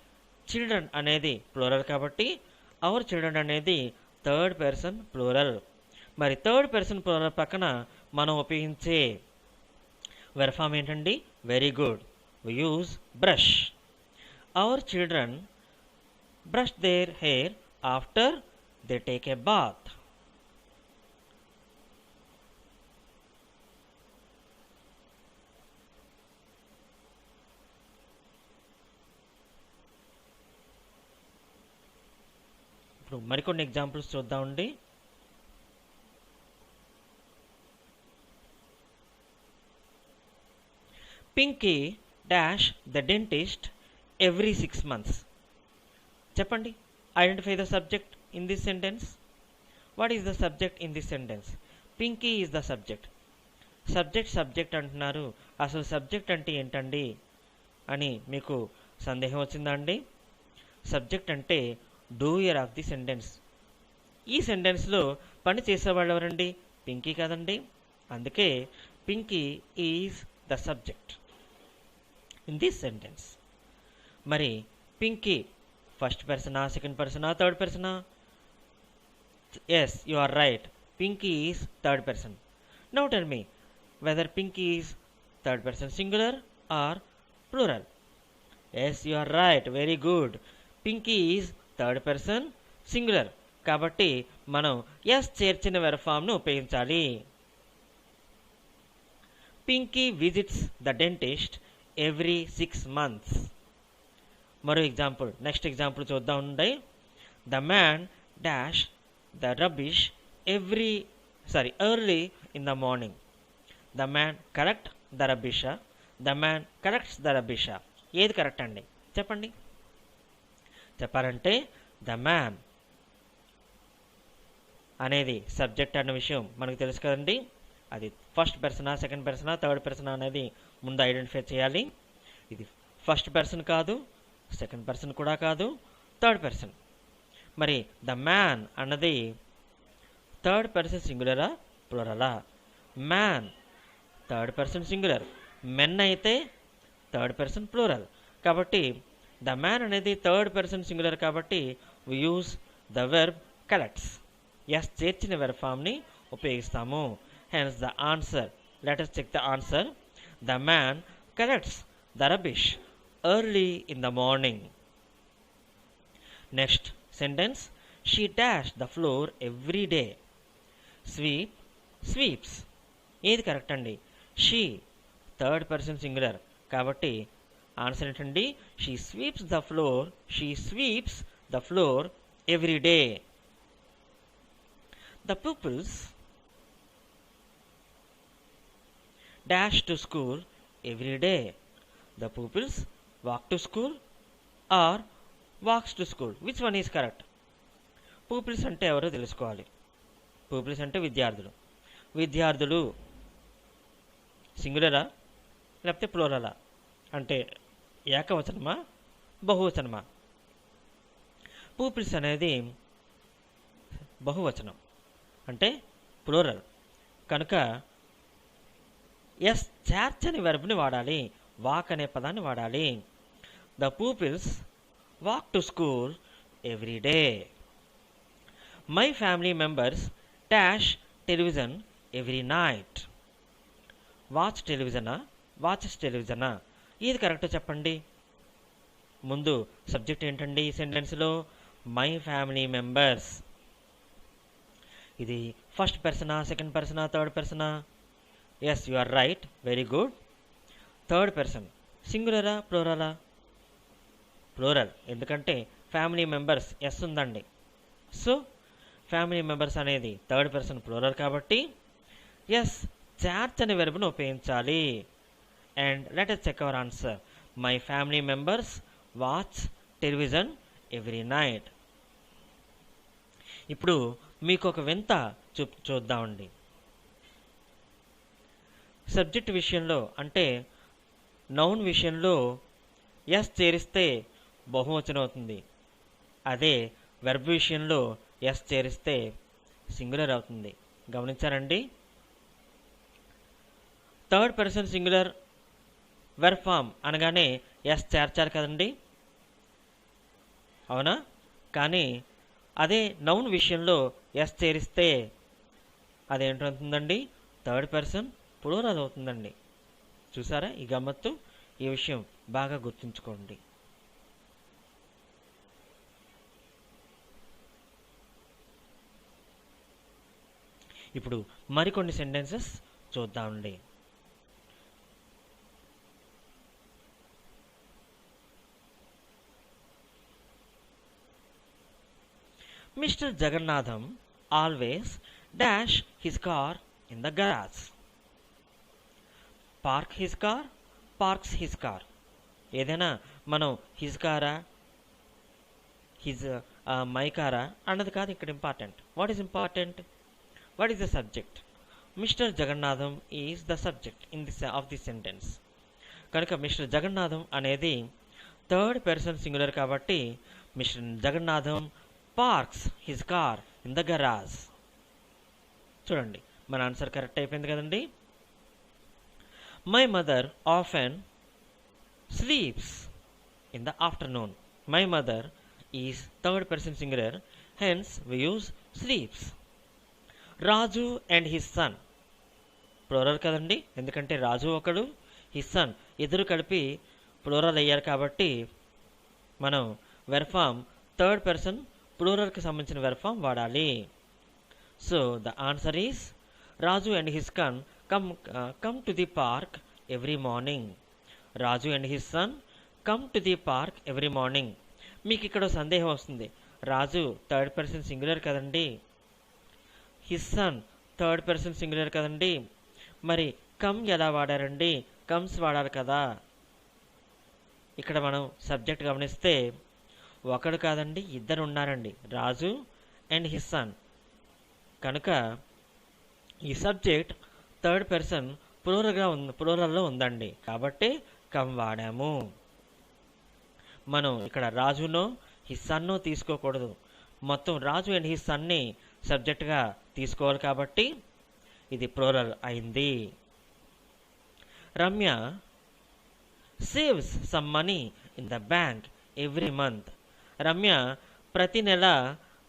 చిల్డ్రన్ అనేది ప్లూరల్ కాబట్టి అవర్ చిల్డ్రన్ అనేది థర్డ్ పర్సన్ ప్లూరల్. మరి థర్డ్ పర్సన్ ప్లూరల్ పక్కన మనం ఉపయోగించే వెర్ఫామ్ ఏంటండి? Very good, we use brush. Our children brush their hair after they take a bath. ఇప్పుడు మరికొన్ని ఎగ్జాంపుల్స్ చూద్దామండి. Pinky dash the dentist every 6 months. చెప్పండి, identify the subject in this sentence. What is the subject in this sentence? Pinky is the subject. Subject అంటున్నారు, అసలు సబ్జెక్ట్ అంటే ఏంటండి అని మీకు సందేహం వచ్చిందా అండి? సబ్జెక్ట్ అంటే డూయర్ ఆఫ్ ది సెంటెన్స్. ఈ సెంటెన్స్లో పని చేసేవాళ్ళు ఎవరండి? పింకీ కదండి. అందుకే Pinky is the subject in this sentence. మరి పింకీ ఫస్ట్ పర్సనా, సెకండ్ పర్సనా, థర్డ్ పర్సనా? Yes, you are right. Pinky is third person. Now tell me whether Pinky is third person singular or plural. Yes, you are right. Very good. Pinky is third person singular. కాబట్టి మనం ఎస్ చేర్చిన వెర్ ఫామ్ను ఉపయోగించాలి. Pinky visits the dentist every 6 months. మరో ఎగ్జాంపుల్, నెక్స్ట్ ఎగ్జాంపుల్ చూద్దాం ఉండే. The man dash the rubbish early in the morning. The man correct the రబ్బిషా, ద మ్యాన్ కరెక్ట్స్ ద రబ్బిషా? ఏది కరెక్ట్ అండి చెప్పండి. చెప్పాలంటే ద మ్యాన్ అనేది సబ్జెక్ట్ అన్న విషయం మనకు తెలుసు కదండి. అది ఫస్ట్ పర్సనా, సెకండ్ పర్సనా, థర్డ్ పర్సనా అనేది ముందు ఐడెంటిఫై చేయాలి. ఇది ఫస్ట్ పర్సన్ కాదు, సెకండ్ పర్సన్ కూడా కాదు, థర్డ్ పర్సన్. మరి ద మ్యాన్ అన్నది థర్డ్ పర్సన్ సింగులరా, ప్లూరలా? Man third person singular, men అయితే థర్డ్ పర్సన్ ప్లూరల్. కాబట్టి ద మ్యాన్ అనేది థర్డ్ పర్సన్ సింగులర్ కాబట్టి we use the verb collects. S చేర్చిన వెర్బ్ ఫామ్ని ఉపయోగిస్తాము. Hence the answer. Let us check the answer. The man collects the rubbish early in the morning. Next sentence, she dash the floor every day. Sweeps. ఏది కరెక్ట్ అండి? షీ థర్డ్ పర్సన్ సింగులర్ కాబట్టి ఆన్సర్ ఏంటండి? She sweeps the floor every day. The peoples dash to school every day. The peoples walk to school or walks to school. Which one is correct? Peoples అంటే ఎవరో తెలుసుకోవాలి. పీపుల్స్ అంటే విద్యార్థులు సింగులరా లేకపోతే ప్లూరలా? అంటే ఏకవచనమా, బహువచనమా? పీపుల్స్ అనేది బహువచనం అంటే ప్లూరల్ కనుక ఎస్ చేర్చని వెర్బ్ని వాడాలి, వాక్ అనే పదాన్ని వాడాలి. The peoples walk to school every day. My family members dash television every night. Watches టెలివిజనా? ఏది కరెక్టో చెప్పండి. ముందు సబ్జెక్ట్ ఏంటండి ఈ సెంటెన్స్లో? My family members. ఇది ఫస్ట్ పర్సనా, సెకండ్ పర్సనా, థర్డ్ పర్సనా? Yes, you are right. Very good. Third person. సింగులరా, ప్లూరలా? ప్లూరల్. ఎందుకంటే ఫ్యామిలీ మెంబర్స్ ఎస్ ఉందండి. సో ఫ్యామిలీ మెంబర్స్ అనేది థర్డ్ పర్సన్ ప్లూరల్ కాబట్టి ఎస్ చేర్చని వెర్బ్ను ఉపయోగించాలి. And let us check our answer. My family members watch television every night. ఇప్పుడు మీకు ఒక వింత చూద్దామండి. సబ్జెక్ట్ విషయంలో అంటే నౌన్ విషయంలో ఎస్ చేరిస్తే బహువచనం అవుతుంది. అదే వెర్బ్ విషయంలో ఎస్ చేరిస్తే సింగులర్ అవుతుంది. గమనించారండి? Third person singular verb form అనగానే ఎస్ చేర్చాలి కదండి, అవునా? కానీ అదే నౌన్ విషయంలో ఎస్ చేరిస్తే అదేంటవుతుందండి? థర్డ్ పర్సన్ ప్లూరల్ అవుతుందండి. చూసారా ఈ గమ్మత్తు? ఈ విషయం బాగా గుర్తుంచుకోండి. ఇప్పుడు మరికొన్ని సెంటెన్సెస్ చూద్దామండి. Mr. Jagannatham always dash his car in the garage. Park his car, parks his car. ఏదైనా మనం హిజ్ కారా హిజ్ మై కారా అన్నది కాదు ఇక్కడ important. What is important? What is the subject? Mister Jagannatham is the subject in this of the sentence. కనుక మిస్టర్ జగన్నాథం అనేది థర్డ్ పర్సన్ సింగులర్ కాబట్టి mister Jagannatham parks his car in the garage. చూడండి మన ఆన్సర్ కరెక్ట్ అయిపోయింది కదండి. My mother often sleeps in the afternoon. My mother is third person singular, hence we use sleeps. Raju and his son plural కదండి, ఎందుకంటే రాజు ఒకడు, హిస్ సన్ ఇద్దరు కలిపి ప్లూరల్ అయ్యారు కాబట్టి మనం వెర్ఫామ్ థర్డ్ పర్సన్ ప్లూరల్కి సంబంధించిన వెర్ఫామ్ వాడాలి. So the answer is Raju and his sun come to the park every morning. Raju and his sun come to the park every morning. మీకు ఇక్కడ సందేహం వస్తుంది, రాజు థర్డ్ పర్సన్ సింగులర్ కదండి, his son third person singular కదండి, మరి కమ్ ఎలా వాడారండి? కమ్స్ వాడాలి కదా. ఇక్కడ మనం సబ్జెక్ట్ గమనిస్తే ఒకడు కాదండి ఇద్దరు ఉన్నారండి, రాజు అండ్ హిస్ సన్. కనుక ఈ సబ్జెక్ట్ థర్డ్ పర్సన్ ప్లూరల్లో ఉందండి కాబట్టి కమ్ వాడాము. మనం ఇక్కడ రాజునో హిస్ సన్నో తీసుకోకూడదు, మొత్తం రాజు అండ్ హిస్ సన్ని సబ్జెక్ట్గా తీసుకోవాలి కాబట్టి ఇది ప్లూరల్ అయింది. Ramya saves some money in the bank every month. Ramya ప్రతి నెల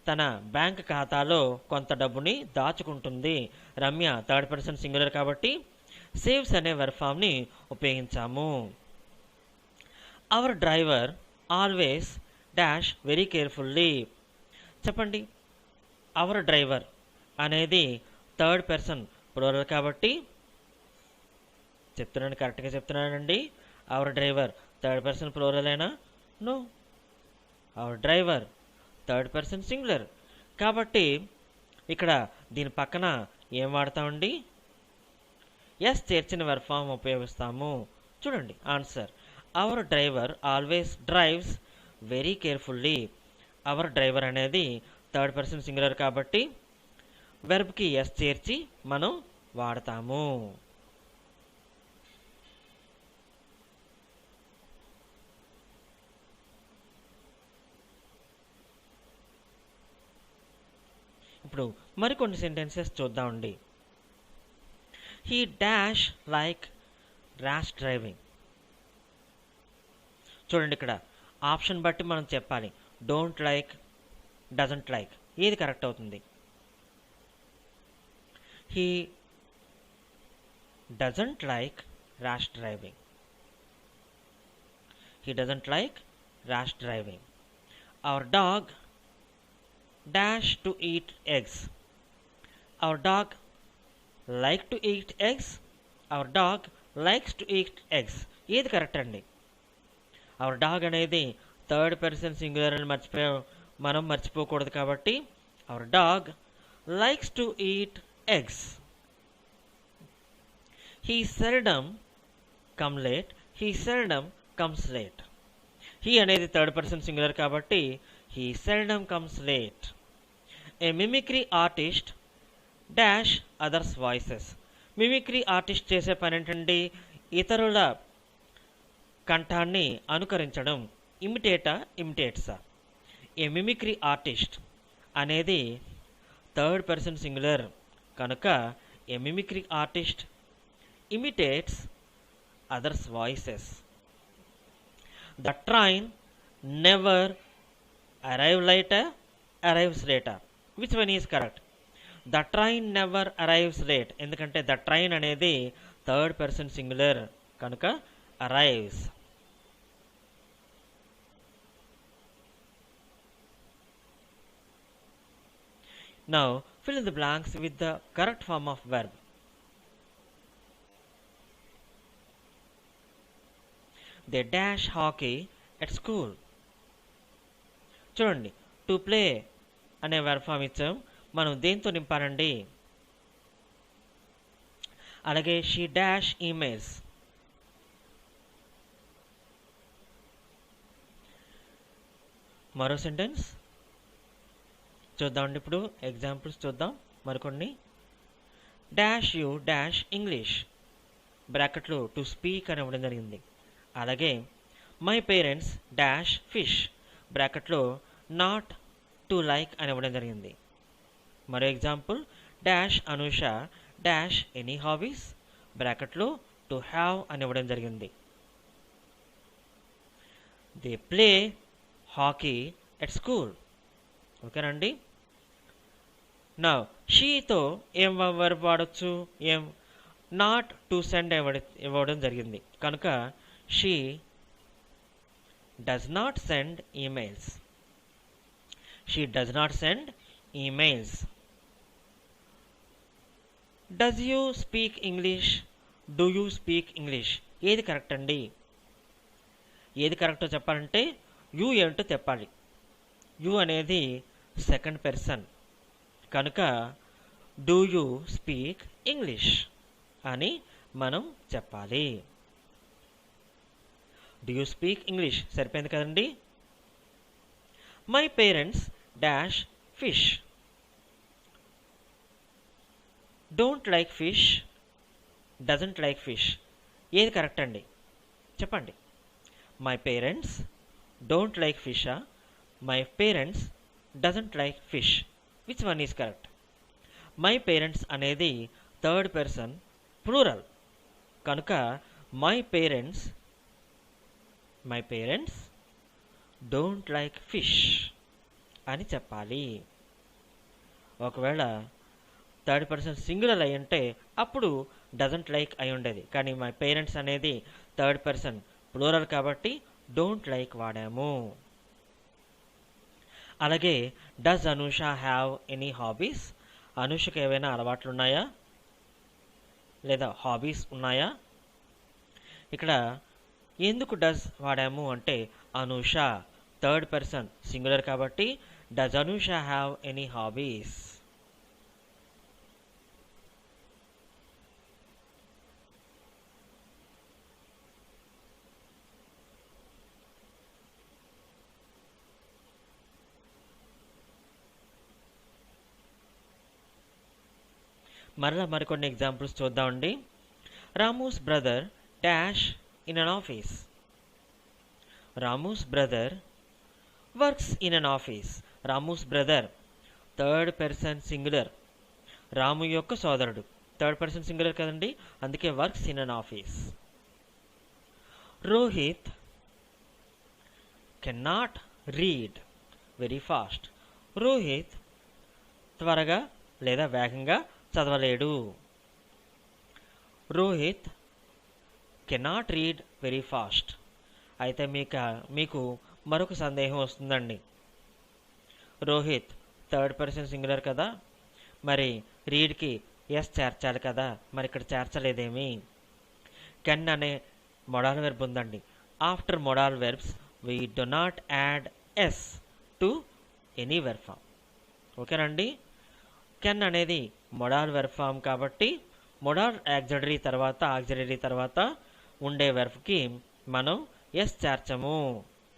తన బ్యాంక్ ఖాతాలో కొంత డబ్బుని దాచుకుంటుంది. రమ్య థర్డ్ పర్సన్ సింగులర్ కాబట్టి సేవ్స్ అనే వెర్ఫామ్ని ఉపయోగించాము. Our driver always dash very carefully. చెప్పండి, అవర్ డ్రైవర్ అనేది థర్డ్ పర్సన్ ప్లూరల్ కాబట్టి చెప్తున్నాను, కరెక్ట్గా చెప్తున్నానండి. Our driver third person plural అయినా no, our driver third person singular కాబట్టి ఇక్కడ దీని పక్కన ఏం వాడతామండి? ఎస్ చేర్చిన వెర్ఫామ్ ఉపయోగిస్తాము. చూడండి answer, our driver always drives very carefully. Our driver అనేది థర్డ్ పర్సన్ సింగులర్ కాబట్టి వెర్బ్కి ఎస్ చేర్చి మనం వాడతాము. ఇప్పుడు మరికొన్ని సెంటెన్సెస్ చూద్దామండి. He dash like rash driving. చూడండి ఇక్కడ ఆప్షన్ బట్టి మనం చెప్పాలి, డోంట్ లైక్, డజంట్ లైక్, ఏది కరెక్ట్ అవుతుంది? He doesn't like rash driving. He doesn't like rash driving. Our dog dash to eat eggs. Our dog like to eat eggs. Our dog likes to eat eggs. ఏది కరెక్ట్ అండి? అవర్ డాగ్ అనేది థర్డ్ పర్సన్ సింగులర్ అని మనం మర్చిపోకూడదు కాబట్టి our dog likes to eat eggs. He seldom come late. He seldom comes late. He అనేది థర్డ్ పర్సన్ సింగులర్ కాబట్టి he seldom comes late. A mimicry artist dash others voices. Mimicry artist చేసే పని ఏంటండి? ఇతరుల కంఠాన్ని అనుకరించడం. ఇమిటేట్సా. ఏ మిమిక్రీ ఆర్టిస్ట్ అనేది థర్డ్ పర్సన్ సింగులర్ కనుక a mimicry artist imitates others voices. The train never arrives later. Which one is correct? The train never arrives late. ఎందుకంటే ద ట్రైన్ అనేది థర్డ్ పర్సన్ సింగులర్ కనుక arrives. Now fill in the blanks with the correct form of verb. They dash hockey at school. చూడండి, టు ప్లే అనే వర్బ్ ఫామ్ ఇచ్చాం. మనం దేంతో నింపాలండి? అలాగే షీ డాష్ ఈమెయిల్స్. మరో సెంటెన్స్ చూద్దామండి. ఇప్పుడు ఎగ్జాంపుల్స్ చూద్దాం మరికొన్ని. డాష్ యూ డాష్ ఇంగ్లీష్, బ్రాకెట్లో టు స్పీక్ అని ఇవ్వడం జరిగింది. అలాగే మై పేరెంట్స్ డాష్ ఫిష్, బ్రాకెట్లో నాట్ టు లైక్ అని ఇవ్వడం జరిగింది. మరో example, dash Anusha dash any hobbies, బ్రాకెట్లో టు హ్యావ్ అని ఇవ్వడం జరిగింది. They play hockey at school. ఓకేనండి. నా షీతో ఏం వర్బ్ వాడచ్చు? ఏం నాట్ టు సెండ్ ఇవ్వడం జరిగింది కనుక she does not send emails. She does not send emails. Does you speak English, do you speak English, ఏది కరెక్ట్ అండి? ఏది కరెక్టో చెప్పాలంటే యూ ఏంటో చెప్పాలి. యూ అనేది సెకండ్ పర్సన్ కనుక డూ యూ స్పీక్ ఇంగ్లీష్ అని మనం చెప్పాలి. డూ యూ స్పీక్ ఇంగ్లీష్ సరిపోయింది కదండి. My parents dash fish, don't like fish, doesn't like fish, ఏది కరెక్ట్ అండి చెప్పండి. మై పేరెంట్స్ డోంట్ లైక్ ఫిషా, my parents doesn't like fish, which one is correct? My parents అనేది థర్డ్ పర్సన్ ప్లూరల్ కనుక my parents don't like fish అని చెప్పాలి. ఒకవేళ థర్డ్ పర్సన్ సింగులర్ అయి ఉంటే అప్పుడు డజంట్ లైక్ అయి ఉండేది. కానీ మై పేరెంట్స్ అనేది థర్డ్ పర్సన్ ప్లూరల్ కాబట్టి డోంట్ లైక్ వాడాము. అలాగే does Anusha have any hobbies, అనూషకి ఏవైనా అలవాట్లు ఉన్నాయా లేదా హాబీస్ ఉన్నాయా? ఇక్కడ ఎందుకు డస్ వాడాము అంటే అనూష థర్డ్ పర్సన్ సింగులర్ కాబట్టి does Anusha have any hobbies. మరలా మరికొన్ని ఎగ్జాంపుల్స్ చూద్దామండి. Ramu's brother dash in an office, Ramu's brother works in an office. Ramu's brother third person singular, Ramu యొక్క సోదరుడు థర్డ్ పర్సన్ సింగులర్ కదండి, అందుకే works in an office. Rohit cannot read very fast, Rohit త్వరగా లేదా వేగంగా చదవలేడు. Rohit cannot read very fast. అయితే మీకు మరొక సందేహం వస్తుందండి. రోహిత్ థర్డ్ పర్సన్ సింగులర్ కదా, మరి రీడ్కి ఎస్ చేర్చాలి కదా, మరి ఇక్కడ చేర్చలేదేమి? కెన్ అనే మొడాల్ వెర్బ్ ఉందండి. After modal verbs we do not add S to any verb form. ఓకేనండి. కెన్ అనేది మొడాల్ వెర్బ్ ఫామ్ కాబట్టి మొడాల్ ఆక్సిలరీ తర్వాత ఉండే వెర్బ్కి మనం ఎస్ చేర్చము.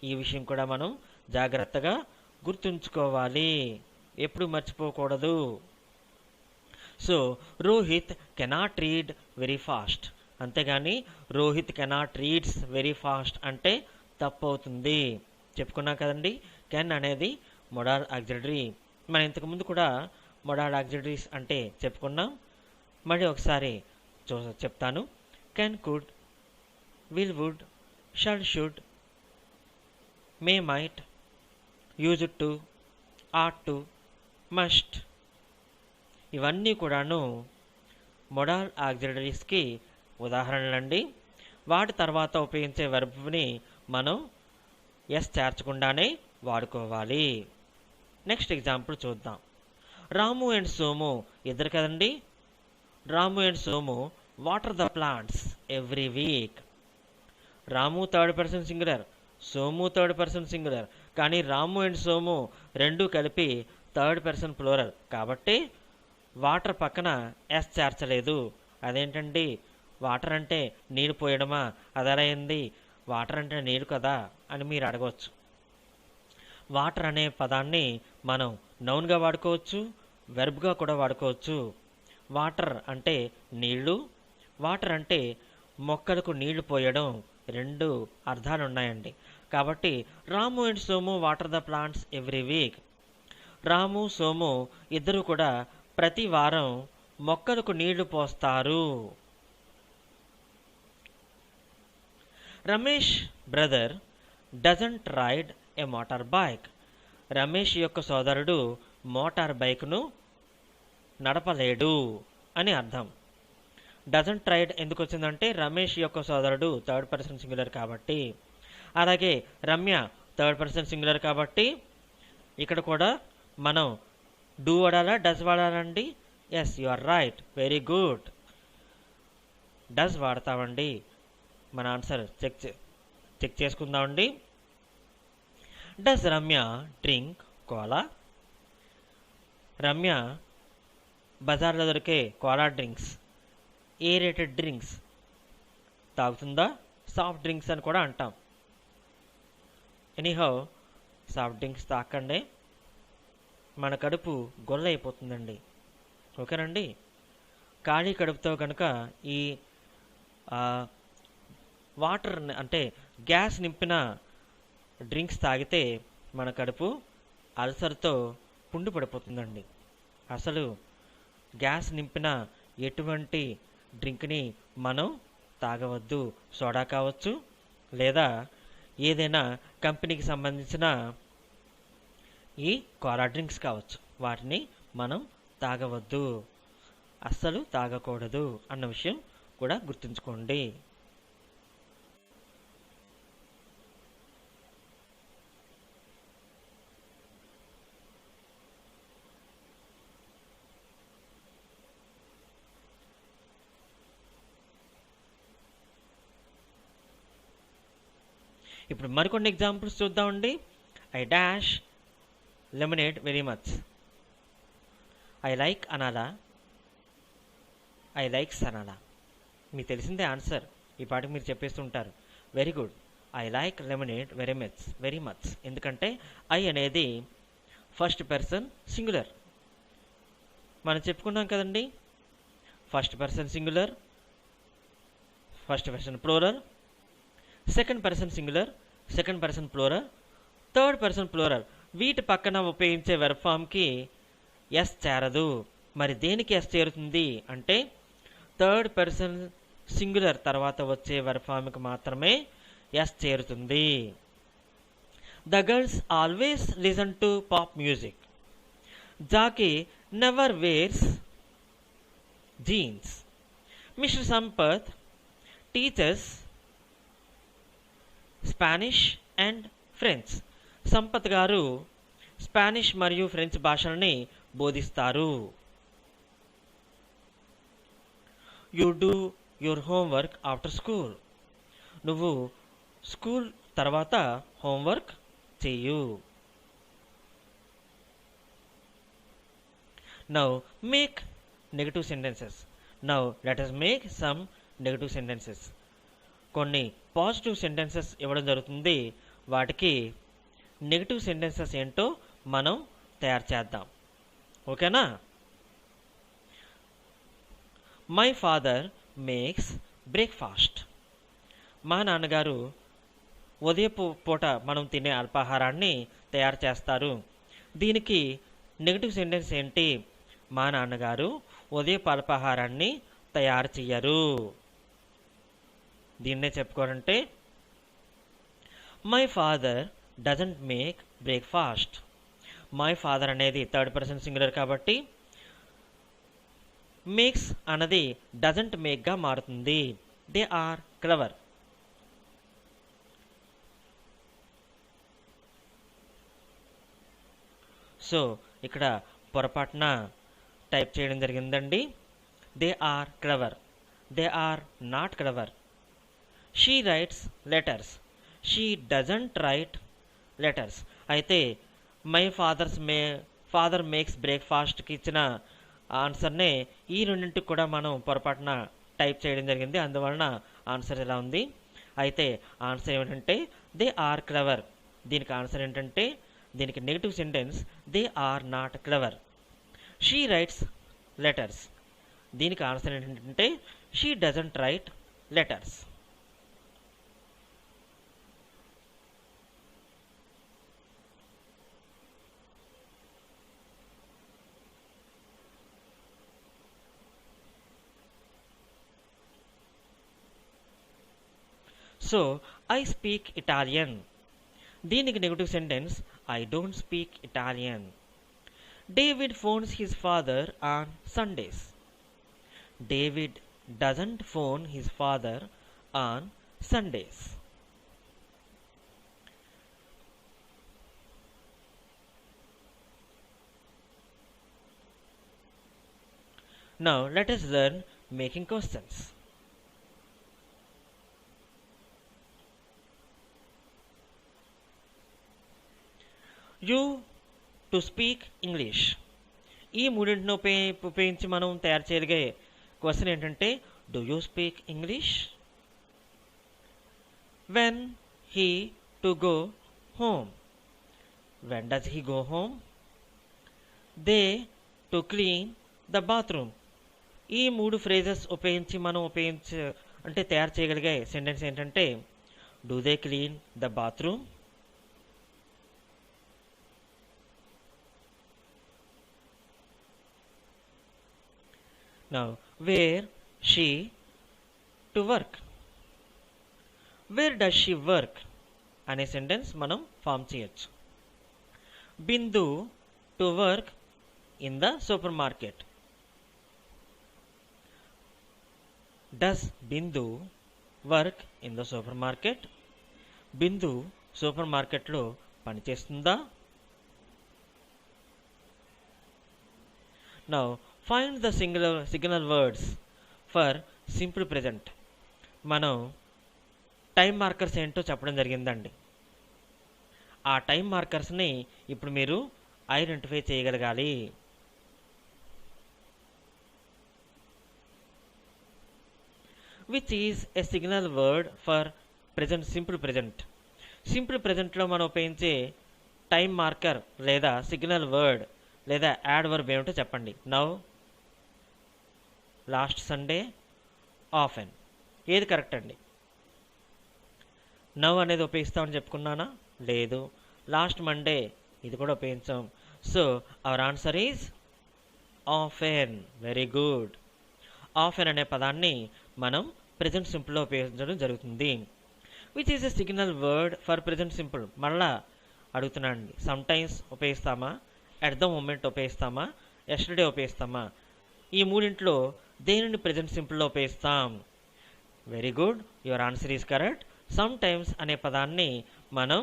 ఈ విషయం కూడా మనం జాగ్రత్తగా గుర్తుంచుకోవాలి, ఎప్పుడు మర్చిపోకూడదు. So Rohit cannot read very fast, అంతేగాని Rohit cannot reads very fast అంటే తప్పు అవుతుంది. చెప్పుకున్నాం కదండి, కెన్ అనేది మొడాల్ ఆక్సిలరీ. మనం ఇంతకుముందు కూడా మొడాల్ ఆక్సిలరీస్ అంటే చెప్పుకున్నాం. మళ్ళీ ఒకసారి చెప్తాను. Can, could, will, would, shall, should, may, might, used to, ought to, must, ఇవన్నీ కూడాను మొడాల్ ఆక్సిలరీస్కి ఉదాహరణలండి. వాటి తర్వాత ఉపయోగించే వెర్బ్ని మనం ఎస్ చేర్చకుండానే వాడుకోవాలి. నెక్స్ట్ ఎగ్జాంపుల్ చూద్దాం. రాము అండ్ సోము ఇద్దరు కదండి. Ramu and Somu water the plants every week. Ramu third person singular, Somu third person singular, కానీ రాము అండ్ సోము రెండు కలిపి థర్డ్ పర్సన్ ప్లూరల్ కాబట్టి వాటర్ పక్కన ఎస్ చేర్చలేదు. అదేంటండి, వాటర్ అంటే నీరు పోయడమా, అదరైంది, వాటర్ అంటే నీరు కదా అని మీరు అడగవచ్చు. వాటర్ అనే పదాన్ని మనం నౌన్గా వాడుకోవచ్చు, వెర్బ్గా కూడా వాడుకోవచ్చు. వాటర్ అంటే నీళ్లు, వాటర్ అంటే మొక్కలకు నీళ్లు పోయడం, రెండు అర్థాలు ఉన్నాయండి. కాబట్టి Ramu and Somu water the plants every week. Ramu Somu ఇద్దరు కూడా ప్రతి వారం మొక్కలకు నీళ్లు పోస్తారు. Ramesh brother doesn't ride a motor bike. Ramesh యొక్క సోదరుడు మోటార్ బైక్ను నడపలేడు అని అర్థం. డజంట్ రైడ్ ఎందుకు వచ్చిందంటే రమేష్ యొక్క సోదరుడు థర్డ్ పర్సన్ సింగులర్ కాబట్టి. అలాగే రమ్య థర్డ్ పర్సన్ సింగులర్ కాబట్టి ఇక్కడ కూడా మనం డూ వాడాలా డస్ వాడాలండి? Yes, you are right, very good, does వాడతామండి. మన ఆన్సర్ చెక్ చేసుకుందామండి. Does Ramya drink cola? Ramya బజార్లో దొరికే కోలా డ్రింక్స్, ఏరేటెడ్ డ్రింక్స్ తాగుతుందా? సాఫ్ట్ డ్రింక్స్ అని కూడా అంటాం. ఎనీహౌ సాఫ్ట్ డ్రింక్స్ తాకండి, మన కడుపు గొల్ల అయిపోతుందండి. ఓకేనండి. ఖాళీ కడుపుతో కనుక ఈ వాటర్ అంటే గ్యాస్ నింపిన డ్రింక్స్ తాగితే మన కడుపు అల్సర్తో పుండు పడిపోతుందండి. అసలు గ్యాస్ నింపిన ఎటువంటి డ్రింక్ని మనం తాగవద్దు. సోడా కావచ్చు, లేదా ఏదైనా కంపెనీకి సంబంధించిన ఈ కోలా డ్రింక్స్ కావచ్చు, వాటిని మనం తాగవద్దు, అస్సలు తాగకూడదు అన్న విషయం కూడా గుర్తుంచుకోండి. ఇప్పుడు మరికొన్ని ఎగ్జాంపుల్స్ చూద్దామండి. I dash lemonade very much. I like అనాలా, ఐ లైక్స్ అనాలా? మీకు తెలిసిందే ఆన్సర్, ఈ పాటికి మీరు చెప్పేస్తుంటారు. Very good, I like lemonade very much. ఎందుకంటే ఐ అనేది ఫస్ట్ పర్సన్ సింగులర్. మనం చెప్పుకున్నాం కదండి, first person singular, first person plural, second person singular, second person plural, third person plural. వీటి పక్కన ఉపయోగించే వెర్బ్ ఫామ్కి ఎస్ చేరదు. మరి దేనికి ఎస్ చేరుతుంది అంటే థర్డ్ పర్సన్ సింగులర్ తర్వాత వచ్చే వెర్బ్ ఫామ్కి మాత్రమే ఎస్ చేరుతుంది. The girls always listen to pop music. Jackie never wears jeans. Mister Sampath teaches Spanish and French. Sampath గారు స్పానిష్ మరియు ఫ్రెంచ్ భాషల్ని బోధిస్తారు. You do your homework after school. నువ్వు స్కూల్ తర్వాత హోంవర్క్ చేయు. Now make negative sentences. Now let us make some negative sentences. కొన్ని పాజిటివ్ సెంటెన్సెస్ ఇవ్వడం జరుగుతుంది, వాటికి నెగటివ్ సెంటెన్సెస్ ఏంటో మనం తయారు చేద్దాం. ఓకేనా? My father makes breakfast. మా నాన్నగారు ఉదయపు పూట మనం తినే అల్పాహారాన్ని తయారు చేస్తారు. దీనికి నెగటివ్ సెంటెన్స్ ఏంటి? మా నాన్నగారు ఉదయపు అల్పాహారాన్ని తయారు చెయ్యరు. దీన్నే చెప్పుకోవాలంటే my father doesn't make breakfast. My father అనేది థర్డ్ పర్సన్ సింగులర్ కాబట్టి మేక్స్ అన్నది డజంట్ మేక్గా మారుతుంది. They are clever. సో ఇక్కడ పొరపాటున టైప్ చేయడం జరిగిందండి. They are clever, they are not clever. She writes letters. She doesn't write letters. అయితే మై ఫాదర్స్ ఫాదర్ మేక్స్ బ్రేక్ఫాస్ట్కి ఇచ్చిన ఆన్సర్నే ఈ రెండింటికి కూడా మనం పొరపాటున టైప్ చేయడం జరిగింది. అందువలన ఆన్సర్ ఇలా ఉంది. అయితే ఆన్సర్ ఏమిటంటే దే ఆర్ క్లవర్. దీనికి ఆన్సర్ ఏంటంటే దీనికి negative sentence they are not clever. She writes letters. దీనికి ఆన్సర్ ఏంటంటే she doesn't write letters. So I speak Italian. దీనికి negative sentence I don't speak Italian. David phones his father on Sundays. David doesn't phone his father on Sundays. Now let us learn making questions. You to speak English. ఈ మూడింటిని ఉపయోగించి మనం తయారు చేయగలిగే క్వశ్చన్ ఏంటంటే do you speak English. When he to go home. When does he go home. They to clean the bathroom. ఈ మూడు ఫ్రేజెస్ ఉపయోగించి మనం అంటే తయారు చేయగలిగే సెంటెన్స్ ఏంటంటే do they clean the bathroom. Now, where she to work. Where does she work అనే సెంటెన్స్ మనం ఫామ్ చేయొచ్చు. Bindu to work in the supermarket. Does Bindu work in the supermarket. Bindu సూపర్ మార్కెట్లో పనిచేస్తుందా. Now, find the signal words for simple present. మనం టైం మార్కర్స్ ఏంటో చెప్పడం జరిగిందండి. ఆ టైం మార్కర్స్ని ఇప్పుడు మీరు ఐడెంటిఫై చేయగలగాలి. Which is a signal word for present simple present. Simple ప్రెజెంట్లో మనం ఉపయోగించే టైం మార్కర్ లేదా సిగ్నల్ వర్డ్ లేదా యాడ్ వర్బ్ ఏమిటో చెప్పండి. Now, last Sunday, often. ఏది కరెక్ట్ అండి? నవ్ అనేది ఉపయోగిస్తామని చెప్పుకున్నానా? లేదు. లాస్ట్ మండే ఇది కూడా ఉపయోగించాం. So our answer is often. Very good. Often అనే పదాన్ని మనం ప్రెజెంట్ సింపుల్లో ఉపయోగించడం జరుగుతుంది. Which is a signal word for present simple. మళ్ళా అడుగుతున్నానండి. సమ్ టైమ్స్ ఉపయోగిస్తామా, ఎట్ ద మూమెంట్ ఉపయోగిస్తామా, ఎస్టర్డే ఉపయోగిస్తామా? ఈ మూడింట్లో దేనిని ప్రెజెంట్ సింపుల్లో ఉపయోగిస్తాం? Very good, your answer is correct. Some times అనే పదాన్ని మనం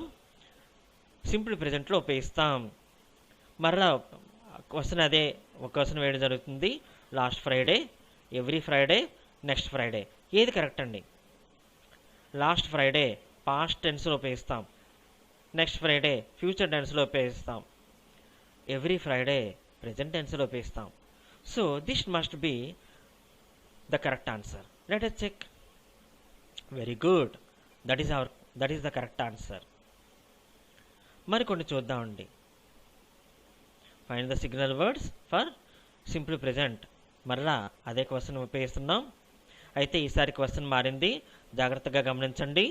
సింపుల్ ప్రెజెంట్లో ఉపయోగిస్తాం. మరలా క్వశ్చన్ అదే ఒక క్వశ్చన్ వేయడం జరుగుతుంది. Last Friday, every Friday, next Friday. ఏది కరెక్ట్ అండి? లాస్ట్ ఫ్రైడే పాస్ట్ టెన్స్లో ఉపయోగిస్తాం. నెక్స్ట్ ఫ్రైడే ఫ్యూచర్ టెన్స్లో ఉపయోగిస్తాం. ఎవ్రీ ఫ్రైడే ప్రెజెంట్ టెన్స్లో ఉపయోగిస్తాం. So this must be the correct answer. Let us check. Very good, that is the correct answer. మరికొన్ని చూద్దామండి. Find the signal words for simple present. మరలా అదే క్వశ్చన్ ఉపయోగిస్తున్నాం. అయితే ఈసారి క్వశ్చన్ మారింది, జాగ్రత్తగా గమనించండి.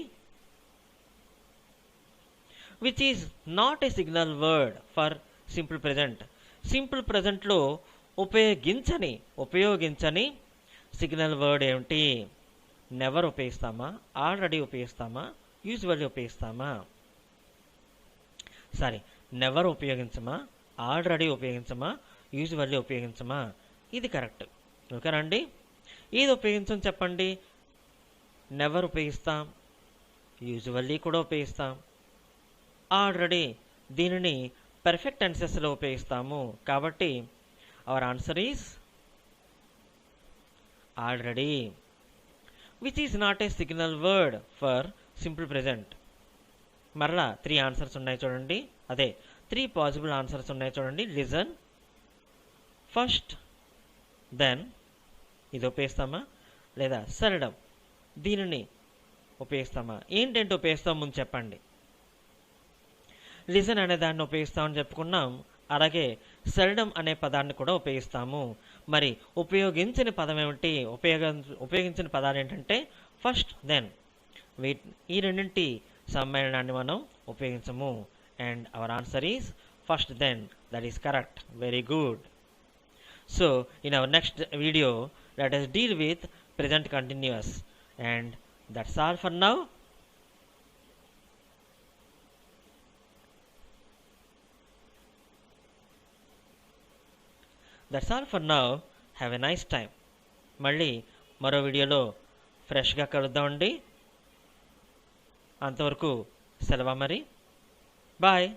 Which is not a signal word for simple present. Simple ప్రెజెంట్లో ఉపయోగించని సిగ్నల్ వర్డ్ ఏమిటి? నెవర్ ఉపయోగిస్తామా, ఆల్రెడీ ఉపయోగిస్తామా, యూజువల్లీ ఉపయోగిస్తామా? సారీ, నెవర్ ఉపయోగించమా, ఆల్రెడీ ఉపయోగించమా, యూజువల్లీ ఉపయోగించమా? ఇది కరెక్ట్. ఓకేనండి. ఏది ఉపయోగించని చెప్పండి. నెవర్ ఉపయోగిస్తాం, యూజువల్లీ కూడా ఉపయోగిస్తాం, ఆల్రెడీ దీనిని పర్ఫెక్ట్ టెన్సెస్లో ఉపయోగిస్తాము. కాబట్టి hour answer is already. Which is not a signal word for simple present. మరలా 3 ఆన్సర్స్ ఉన్నాయి చూడండి. అదే 3 పాసిబుల్ ఆన్సర్స్ ఉన్నాయి చూడండి. లిజన్, ఫస్ట్, దెన్ ఇది ఉపయోగిస్తామా లేదా సెల్డమ్ దీనిని ఉపయోగిస్తామా? ఏంటంటే ఉపయోగిస్తాం ముందు చెప్పండి. లిజన్ అనే దాన్ని ఉపయోగిస్తామని చెప్పుకున్నాం. అలాగే సెల్డమ్ అనే పదాన్ని కూడా ఉపయోగిస్తాము. మరి ఉపయోగించిన పదం ఏమిటి? ఉపయోగించిన పదాలు ఏంటంటే ఫస్ట్, దెన్. ఈ రెండింటి సమ్మేళనాన్ని మనం ఉపయోగించము. And our answer is first, then. That is correct. Very good. So in our next video, let us deal with present continuous. And that's all for now. That's all for now. Have a nice time. మళ్ళీ మరో వీడియోలో ఫ్రెష్గా కలుద్దామండి. అంతవరకు సెలవు మరి. బాయ్.